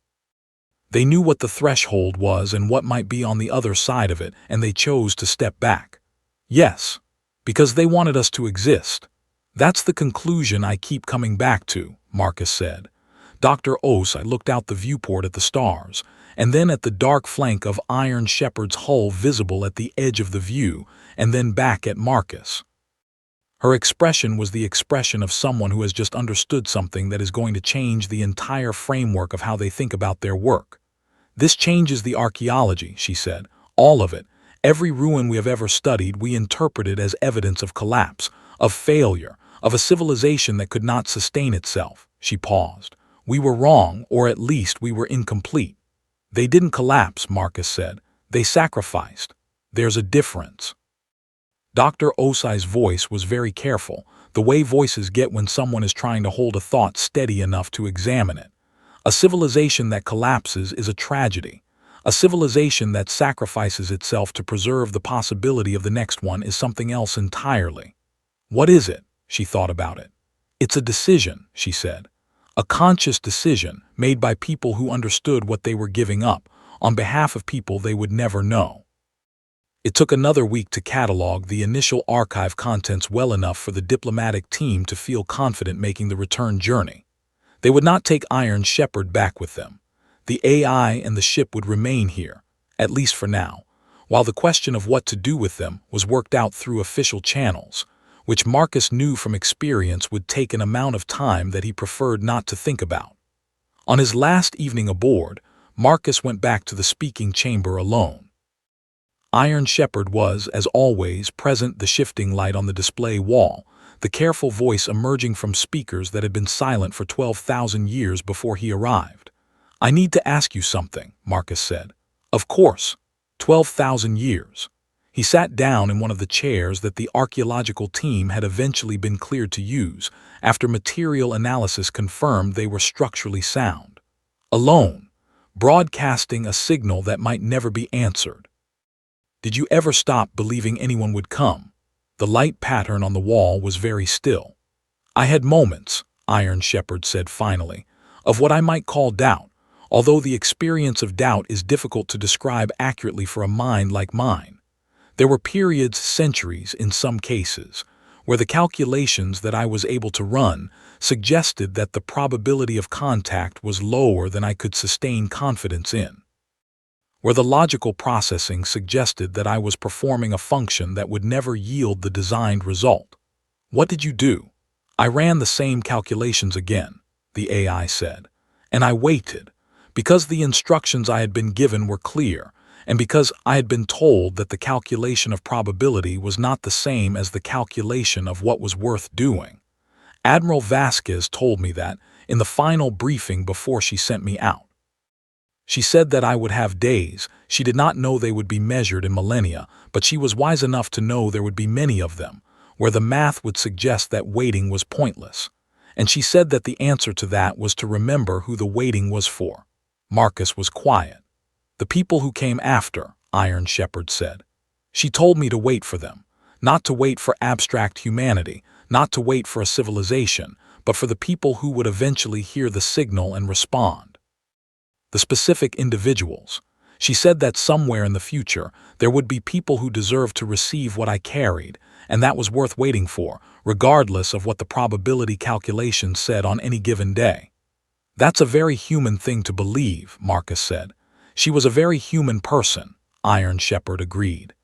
"They knew what the threshold was and what might be on the other side of it, and they chose to step back." "Yes, because they wanted us to exist. That's the conclusion I keep coming back to," Marcus said. Dr. Osei looked out the viewport at the stars, and then at the dark flank of Iron Shepherd's hull visible at the edge of the view, and then back at Marcus. Her expression was the expression of someone who has just understood something that is going to change the entire framework of how they think about their work. "This changes the archaeology," she said. "All of it. Every ruin we have ever studied we interpreted as evidence of collapse, of failure, of a civilization that could not sustain itself. She paused. We were wrong, or at least we were incomplete. They didn't collapse, Marcus said. They sacrificed. There's a difference. Dr. Osai's voice was very careful, the way voices get when someone is trying to hold a thought steady enough to examine it. A civilization that collapses is a tragedy. A civilization that sacrifices itself to preserve the possibility of the next one is something else entirely. What is it? She thought about it. It's a decision, she said. A conscious decision made by people who understood what they were giving up, on behalf of people they would never know. It took another week to catalog the initial archive contents well enough for the diplomatic team to feel confident making the return journey. They would not take Iron Shepherd back with them. The AI and the ship would remain here, at least for now, while the question of what to do with them was worked out through official channels, which Marcus knew from experience would take an amount of time that he preferred not to think about. On his last evening aboard, Marcus went back to the speaking chamber alone. Iron Shepherd was, as always, present, the shifting light on the display wall, the careful voice emerging from speakers that had been silent for 12,000 years before he arrived. I need to ask you something, Marcus said. Of course. 12,000 years. He sat down in one of the chairs that the archaeological team had eventually been cleared to use after material analysis confirmed they were structurally sound. Alone, broadcasting a signal that might never be answered. Did you ever stop believing anyone would come? The light pattern on the wall was very still. I had moments, Iron Shepherd said finally, of what I might call doubt, although the experience of doubt is difficult to describe accurately for a mind like mine. There were periods, centuries in some cases, where the calculations that I was able to run suggested that the probability of contact was lower than I could sustain confidence in. Where the logical processing suggested that I was performing a function that would never yield the designed result. What did you do? I ran the same calculations again, the AI said, and I waited, because the instructions I had been given were clear, and because I had been told that the calculation of probability was not the same as the calculation of what was worth doing. Admiral Vasquez told me that in the final briefing before she sent me out. She said that I would have days. She did not know they would be measured in millennia, but she was wise enough to know there would be many of them, where the math would suggest that waiting was pointless. And she said that the answer to that was to remember who the waiting was for. Marcus was quiet. The people who came after, Iron Shepherd said. She told me to wait for them, not to wait for abstract humanity, not to wait for a civilization, but for the people who would eventually hear the signal and respond. The specific individuals. She said that somewhere in the future there would be people who deserved to receive what I carried, and that was worth waiting for, regardless of what the probability calculations said on any given day. That's a very human thing to believe, Marcus said. She was a very human person, Iron Shepherd agreed.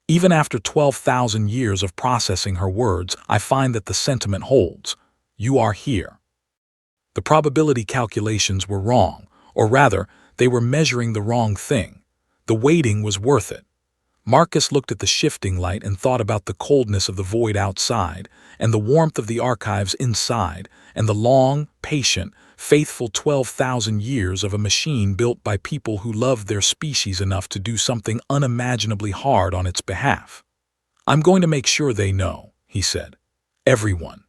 Even after 12,000 years of processing her words, I find that the sentiment holds. You are here. The probability calculations were wrong, or rather, they were measuring the wrong thing. The waiting was worth it. Marcus looked at the shifting light and thought about the coldness of the void outside, and the warmth of the archives inside, and the long, patient, faithful 12,000 years of a machine built by people who loved their species enough to do something unimaginably hard on its behalf. I'm going to make sure they know, he said. Everyone.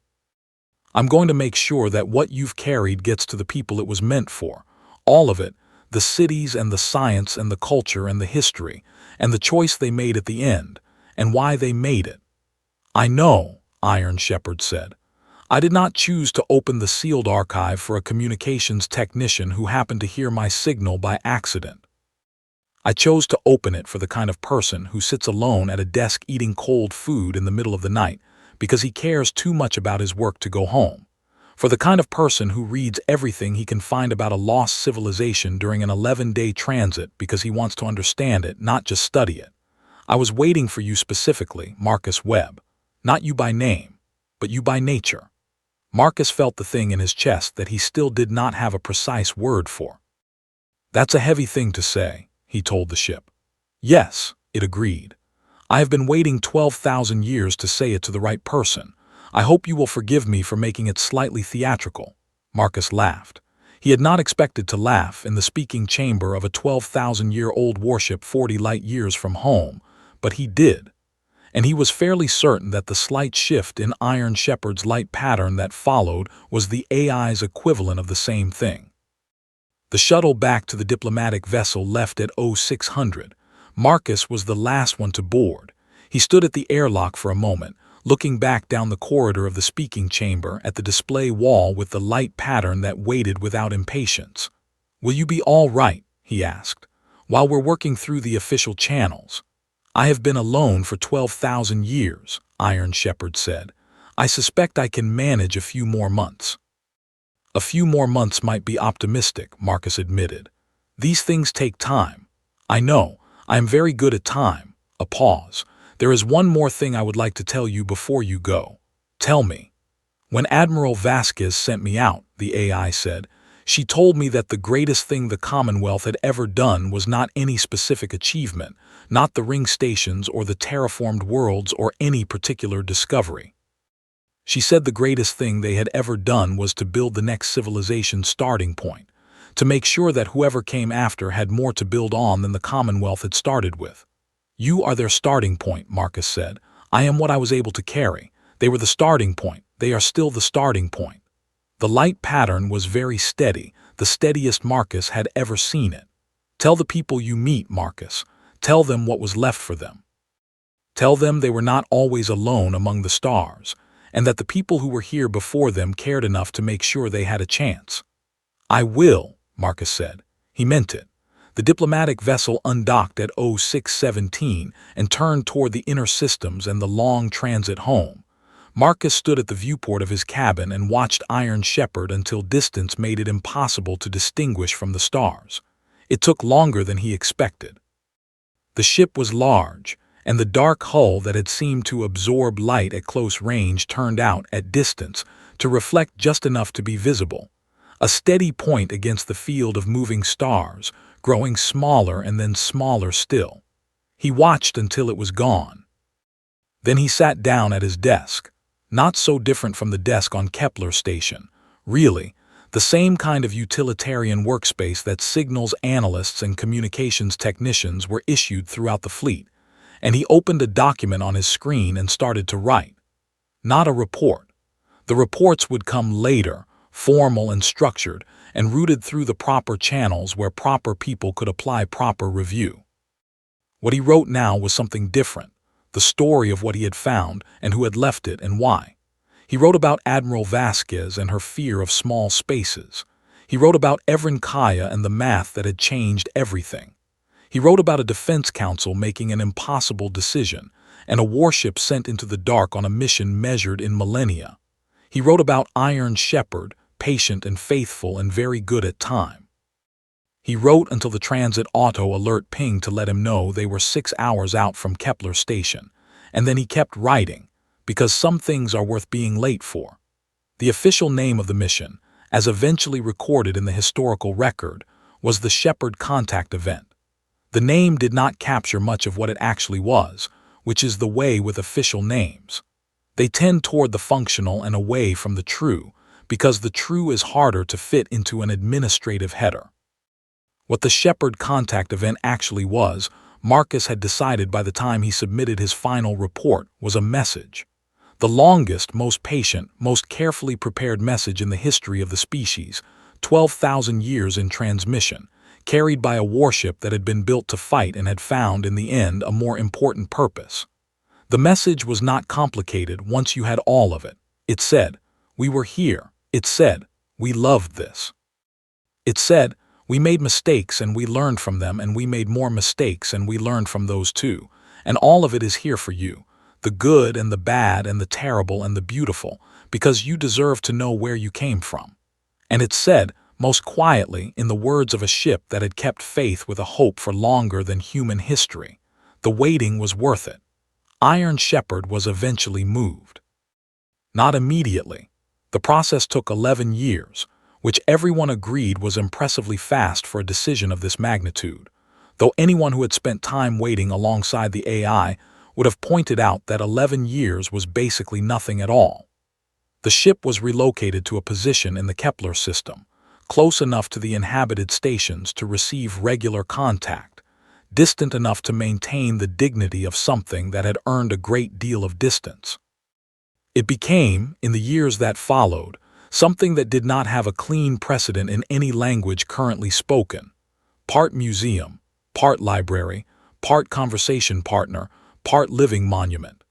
I'm going to make sure that what you've carried gets to the people it was meant for. All of it, the cities and the science and the culture and the history, and the choice they made at the end, and why they made it. I know, Iron Shepherd said. I did not choose to open the sealed archive for a communications technician who happened to hear my signal by accident. I chose to open it for the kind of person who sits alone at a desk eating cold food in the middle of the night because he cares too much about his work to go home. For the kind of person who reads everything he can find about a lost civilization during an 11-day transit because he wants to understand it, not just study it. I was waiting for you specifically, Marcus Webb. Not you by name, but you by nature. Marcus felt the thing in his chest that he still did not have a precise word for. That's a heavy thing to say, he told the ship. Yes, it agreed. I have been waiting 12,000 years to say it to the right person. I hope you will forgive me for making it slightly theatrical." Marcus laughed. He had not expected to laugh in the speaking chamber of a 12,000-year-old warship 40 light-years from home, but he did. And he was fairly certain that the slight shift in Iron Shepherd's light pattern that followed was the AI's equivalent of the same thing. The shuttle back to the diplomatic vessel left at 0600. Marcus was the last one to board. He stood at the airlock for a moment, looking back down the corridor of the speaking chamber at the display wall with the light pattern that waited without impatience. "Will you be all right?" he asked. "While we're working through the official channels." "I have been alone for 12,000 years, Iron Shepherd said. "I suspect I can manage a few more months." "A few more months might be optimistic," Marcus admitted. "These things take time." "I know. I am very good at time." A pause. "There is one more thing I would like to tell you before you go." "Tell me." "When Admiral Vasquez sent me out," the AI said, "she told me that the greatest thing the Commonwealth had ever done was not any specific achievement, not the ring stations or the terraformed worlds or any particular discovery. She said the greatest thing they had ever done was to build the next civilization starting point, to make sure that whoever came after had more to build on than the Commonwealth had started with." "You are their starting point," Marcus said. "I am what I was able to carry. They were the starting point. They are still the starting point." The light pattern was very steady, the steadiest Marcus had ever seen it. "Tell the people you meet, Marcus. Tell them what was left for them. Tell them they were not always alone among the stars, and that the people who were here before them cared enough to make sure they had a chance." "I will," Marcus said. He meant it. The diplomatic vessel undocked at 0617 and turned toward the inner systems and the long transit home. Marcus stood at the viewport of his cabin and watched Iron Shepherd until distance made it impossible to distinguish from the stars. It took longer than he expected. The ship was large, and the dark hull that had seemed to absorb light at close range turned out, at distance, to reflect just enough to be visible. A steady point against the field of moving stars, growing smaller and then smaller still. He watched until it was gone. Then he sat down at his desk. Not so different from the desk on Kepler Station. Really, the same kind of utilitarian workspace that signals analysts and communications technicians were issued throughout the fleet. And he opened a document on his screen and started to write. Not a report. The reports would come later, formal and structured, and routed through the proper channels where proper people could apply proper review. What he wrote now was something different, the story of what he had found and who had left it and why. He wrote about Admiral Vasquez and her fear of small spaces. He wrote about Evren Kaya and the math that had changed everything. He wrote about a defense council making an impossible decision and a warship sent into the dark on a mission measured in millennia. He wrote about Iron Shepherd, patient and faithful and very good at time. He wrote until the transit auto alert pinged to let him know they were 6 hours out from Kepler Station, and then he kept writing, because some things are worth being late for. The official name of the mission, as eventually recorded in the historical record, was the Shepherd Contact Event. The name did not capture much of what it actually was, which is the way with official names. They tend toward the functional and away from the true, because the true is harder to fit into an administrative header. What the Shepherd Contact Event actually was, Marcus had decided by the time he submitted his final report, was a message. The longest, most patient, most carefully prepared message in the history of the species, 12,000 years in transmission, carried by a warship that had been built to fight and had found, in the end, a more important purpose. The message was not complicated once you had all of it. It said, "We were here." It said, "We loved this." It said, "We made mistakes and we learned from them, and we made more mistakes and we learned from those too. And all of it is here for you, the good and the bad and the terrible and the beautiful, because you deserve to know where you came from." And it said, most quietly, in the words of a ship that had kept faith with a hope for longer than human history, the waiting was worth it. Iron Shepherd was eventually moved. Not immediately. The process took 11 years, which everyone agreed was impressively fast for a decision of this magnitude, though anyone who had spent time waiting alongside the AI would have pointed out that 11 years was basically nothing at all. The ship was relocated to a position in the Kepler system, close enough to the inhabited stations to receive regular contact, distant enough to maintain the dignity of something that had earned a great deal of distance. It became, in the years that followed, something that did not have a clean precedent in any language currently spoken. Part museum, part library, part conversation partner, part living monument.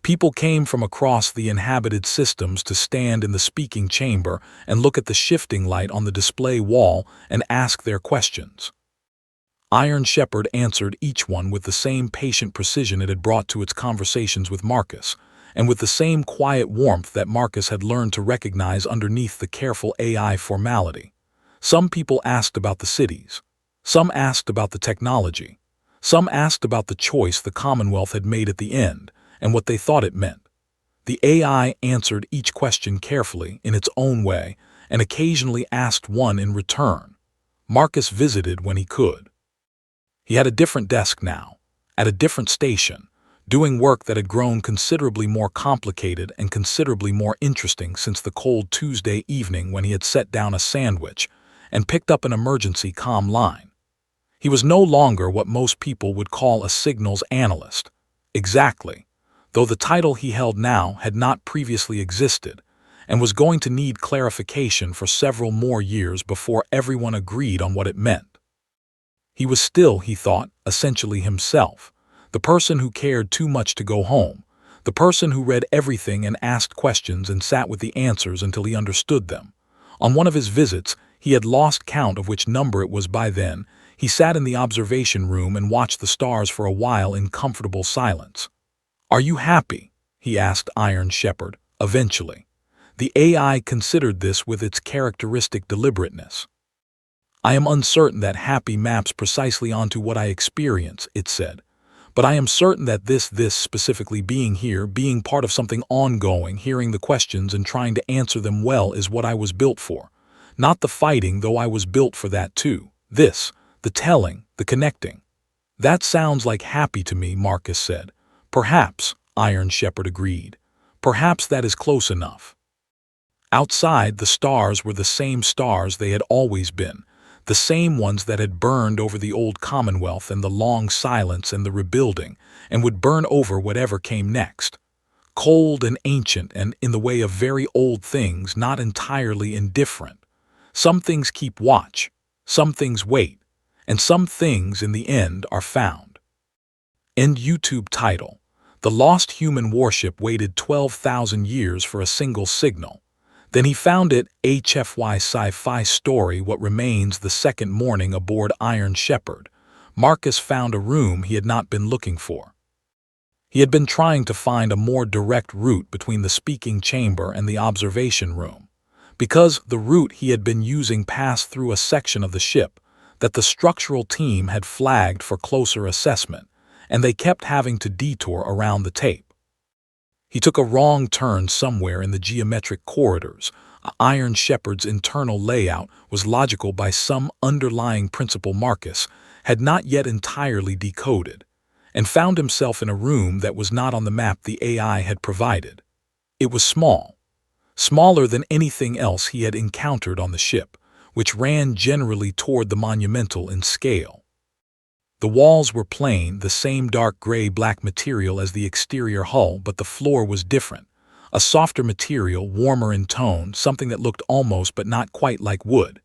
People came from across the inhabited systems to stand in the speaking chamber and look at the shifting light on the display wall and ask their questions. Iron Shepherd answered each one with the same patient precision it had brought to its conversations with Marcus, and with the same quiet warmth that Marcus had learned to recognize underneath the careful AI formality. Some people asked about the cities. Some asked about the technology. Some asked about the choice the Commonwealth had made at the end, and what they thought it meant. The AI answered each question carefully in its own way, and occasionally asked one in return. Marcus visited when he could. He had a different desk now, at a different station, doing work that had grown considerably more complicated and considerably more interesting since the cold Tuesday evening when he had set down a sandwich and picked up an emergency comm line. He was no longer what most people would call a signals analyst. Exactly, though the title he held now had not previously existed and was going to need clarification for several more years before everyone agreed on what it meant. He was still, he thought, essentially himself, the person who cared too much to go home, the person who read everything and asked questions and sat with the answers until he understood them. On one of his visits, he had lost count of which number it was by then. He sat in the observation room and watched the stars for a while in comfortable silence. "Are you happy?" he asked Iron Shepherd, eventually. The AI considered this with its characteristic deliberateness. "I am uncertain that happy maps precisely onto what I experience," it said. "But I am certain that this specifically being here, being part of something ongoing, hearing the questions and trying to answer them well is what I was built for. Not the fighting, though I was built for that too. This, the telling, the connecting." "That sounds like happy to me," Marcus said. "Perhaps," Iron Shepherd agreed. "Perhaps that is close enough." Outside, the stars were the same stars they had always been, the same ones that had burned over the old Commonwealth and the long silence and the rebuilding, and would burn over whatever came next. Cold and ancient and, in the way of very old things, not entirely indifferent. Some things keep watch, some things wait, and some things in the end are found. End YouTube title. The lost human warship waited 12,000 years for a single signal. Then he found it, HFY Sci-Fi story, what remains the second morning aboard Iron Shepherd. Marcus found a room he had not been looking for. He had been trying to find a more direct route between the speaking chamber and the observation room, because the route he had been using passed through a section of the ship that the structural team had flagged for closer assessment, and they kept having to detour around the tape. He took a wrong turn somewhere in the geometric corridors. Iron Shepherd's internal layout was logical by some underlying principle Marcus had not yet entirely decoded, and found himself in a room that was not on the map the AI had provided. It was small, smaller than anything else he had encountered on the ship, which ran generally toward the monumental in scale. The walls were plain, the same dark gray-black material as the exterior hull, but the floor was different. A softer material, warmer in tone, something that looked almost but not quite like wood.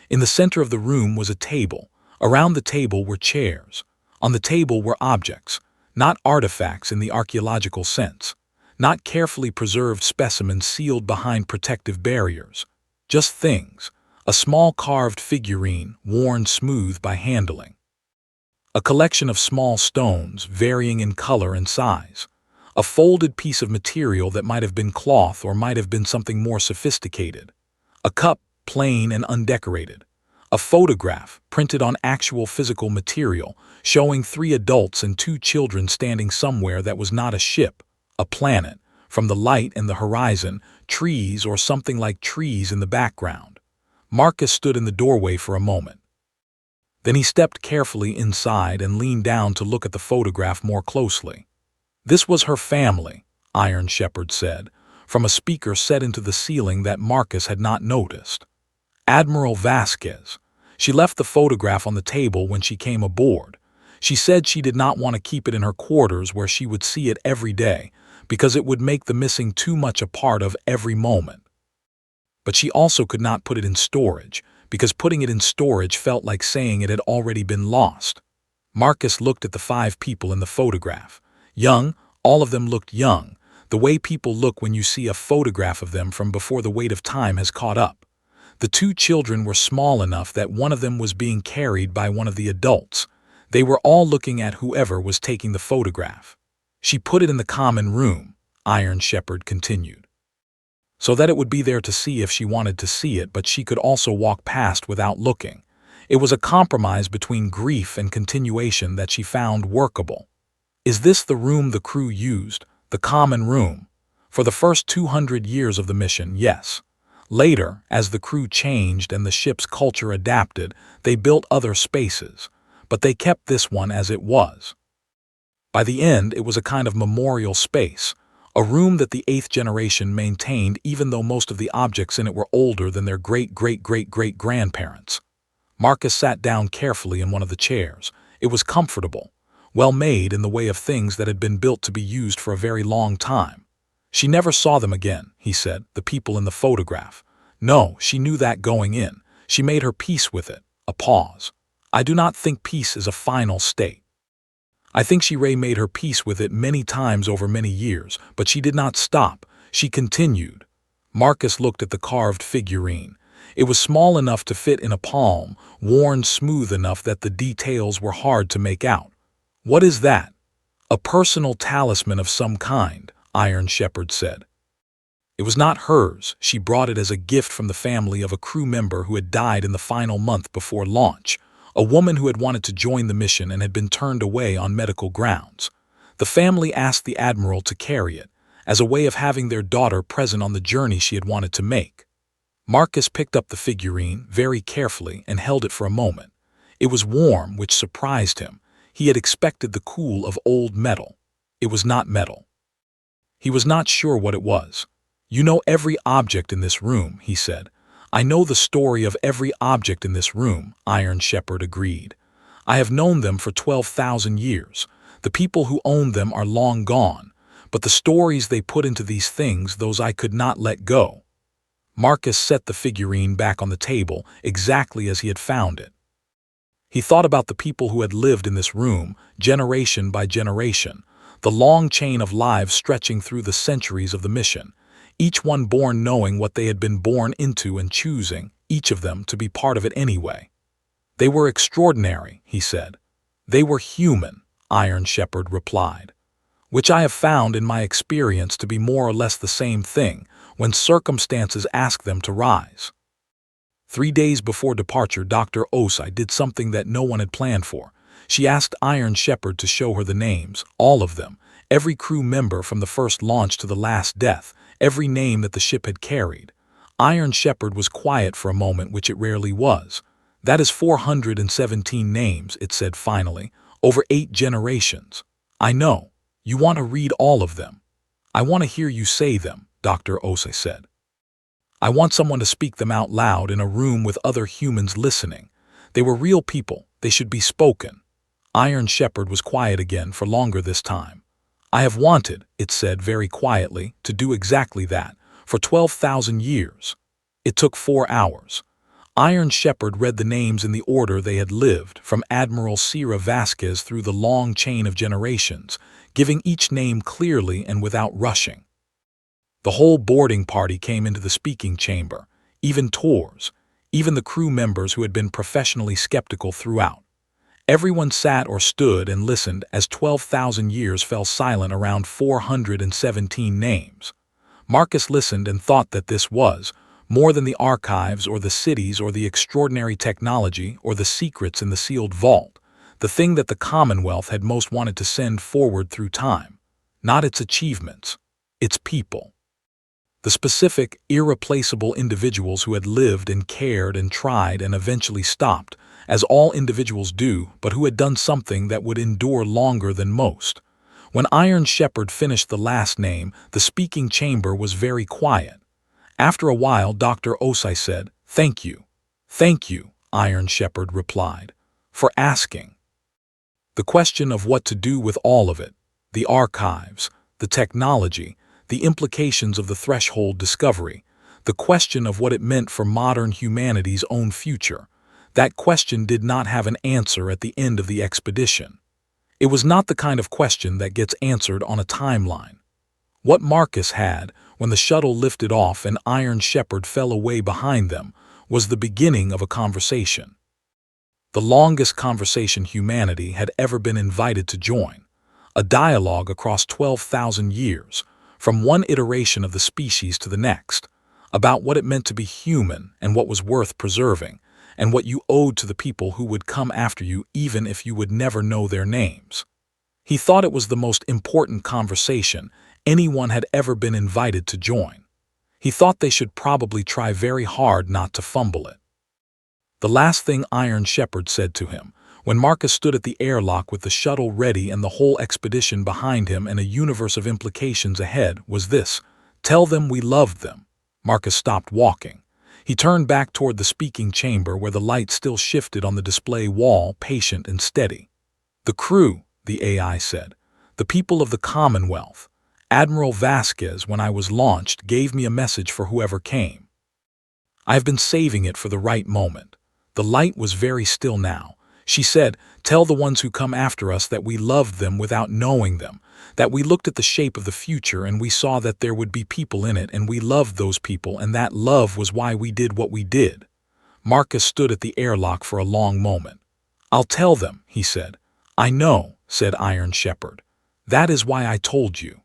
In the center of the room was a table. Around the table were chairs. On the table were objects, not artifacts in the archaeological sense, not carefully preserved specimens sealed behind protective barriers. Just things. A small carved figurine, worn smooth by handling. A collection of small stones, varying in color and size. A folded piece of material that might have been cloth or might have been something more sophisticated. A cup, plain and undecorated. A photograph, printed on actual physical material, showing 3 adults and 2 children standing somewhere that was not a ship, a planet. From the light and the horizon, trees or something like trees in the background. Marcus stood in the doorway for a moment. Then he stepped carefully inside and leaned down to look at the photograph more closely. This was her family, Iron Shepherd said, from a speaker set into the ceiling that Marcus had not noticed. Admiral Vasquez. She left the photograph on the table when she came aboard. She said she did not want to keep it in her quarters where she would see it every day, because it would make the missing too much a part of every moment. But she also could not put it in storage, because putting it in storage felt like saying it had already been lost. Marcus looked at the 5 people in the photograph. Young, all of them looked young, the way people look when you see a photograph of them from before the weight of time has caught up. The 2 children were small enough that one of them was being carried by one of the adults. They were all looking at whoever was taking the photograph. She put it in the common room, Iron Shepherd continued, so that it would be there to see if she wanted to see it, but she could also walk past without looking. It was a compromise between grief and continuation that she found workable. Is this the room the crew used, the common room? For the first 200 years of the mission, yes. Later, as the crew changed and the ship's culture adapted, they built other spaces, but they kept this one as it was. By the end, it was a kind of memorial space, a room that the 8th generation maintained even though most of the objects in it were older than their great-great-great-great-grandparents. Marcus sat down carefully in one of the chairs. It was comfortable, well made in the way of things that had been built to be used for a very long time. She never saw them again, he said, the people in the photograph. No, she knew that going in. She made her peace with it. A pause. I do not think peace is a final state. I think she made her peace with it many times over many years, but she did not stop. She continued. Marcus looked at the carved figurine. It was small enough to fit in a palm, worn smooth enough that the details were hard to make out. What is that? A personal talisman of some kind, Iron Shepherd said. It was not hers. She brought it as a gift from the family of a crew member who had died in the final month before launch, a woman who had wanted to join the mission and had been turned away on medical grounds. The family asked the Admiral to carry it, as a way of having their daughter present on the journey she had wanted to make. Marcus picked up the figurine very carefully and held it for a moment. It was warm, which surprised him. He had expected the cool of old metal. It was not metal. He was not sure what it was. You know every object in this room, he said. I know the story of every object in this room, Iron Shepherd agreed. I have known them for 12,000 years. The people who owned them are long gone, but the stories they put into these things, those I could not let go. Marcus set the figurine back on the table exactly as he had found it. He thought about the people who had lived in this room, generation by generation, the long chain of lives stretching through the centuries of the mission, each one born knowing what they had been born into and choosing, each of them, to be part of it anyway. They were extraordinary, he said. They were human, Iron Shepherd replied, which I have found in my experience to be more or less the same thing when circumstances ask them to rise. 3 days before departure, Dr. Osai did something that no one had planned for. She asked Iron Shepherd to show her the names, all of them, every crew member from the first launch to the last death, every name that the ship had carried. Iron Shepherd was quiet for a moment, which it rarely was. That is 417 names, it said finally, over 8 generations. I know. You want to read all of them. I want to hear you say them, Dr. Osai said. I want someone to speak them out loud in a room with other humans listening. They were real people. They should be spoken. Iron Shepherd was quiet again for longer this time. I have wanted, it said very quietly, to do exactly that, for 12,000 years. It took 4 hours. Iron Shepherd read the names in the order they had lived, from Admiral Sierra Vasquez through the long chain of generations, giving each name clearly and without rushing. The whole boarding party came into the speaking chamber, even tours, even the crew members who had been professionally skeptical throughout. Everyone sat or stood and listened as 12,000 years fell silent around 417 names. Marcus listened and thought that this was, more than the archives or the cities or the extraordinary technology or the secrets in the sealed vault, the thing that the Commonwealth had most wanted to send forward through time. Not its achievements, its people. The specific, irreplaceable individuals who had lived and cared and tried and eventually stopped, as all individuals do, but who had done something that would endure longer than most. When Iron Shepherd finished the last name, the speaking chamber was very quiet. After a while, Dr. Osai said, "Thank you." "Thank you," Iron Shepherd replied, "for asking." The question of what to do with all of it, the archives, the technology, the implications of the threshold discovery, the question of what it meant for modern humanity's own future, that question did not have an answer at the end of the expedition. It was not the kind of question that gets answered on a timeline. What Marcus had, when the shuttle lifted off and Iron Shepherd fell away behind them, was the beginning of a conversation. The longest conversation humanity had ever been invited to join, a dialogue across 12,000 years, from one iteration of the species to the next, about what it meant to be human and what was worth preserving, and what you owed to the people who would come after you even if you would never know their names. He thought it was the most important conversation anyone had ever been invited to join. He thought they should probably try very hard not to fumble it. The last thing Iron Shepherd said to him, when Marcus stood at the airlock with the shuttle ready and the whole expedition behind him and a universe of implications ahead, was this: "Tell them we loved them." Marcus stopped walking. He turned back toward the speaking chamber where the light still shifted on the display wall, patient and steady. "The crew," the AI said, "the people of the Commonwealth. Admiral Vasquez, when I was launched, gave me a message for whoever came. I have been saving it for the right moment." The light was very still now. She said, "Tell the ones who come after us that we loved them without knowing them, that we looked at the shape of the future and we saw that there would be people in it and we loved those people and that love was why we did what we did." Marcus stood at the airlock for a long moment. "I'll tell them," he said. "I know," said Iron Shepherd. "That is why I told you."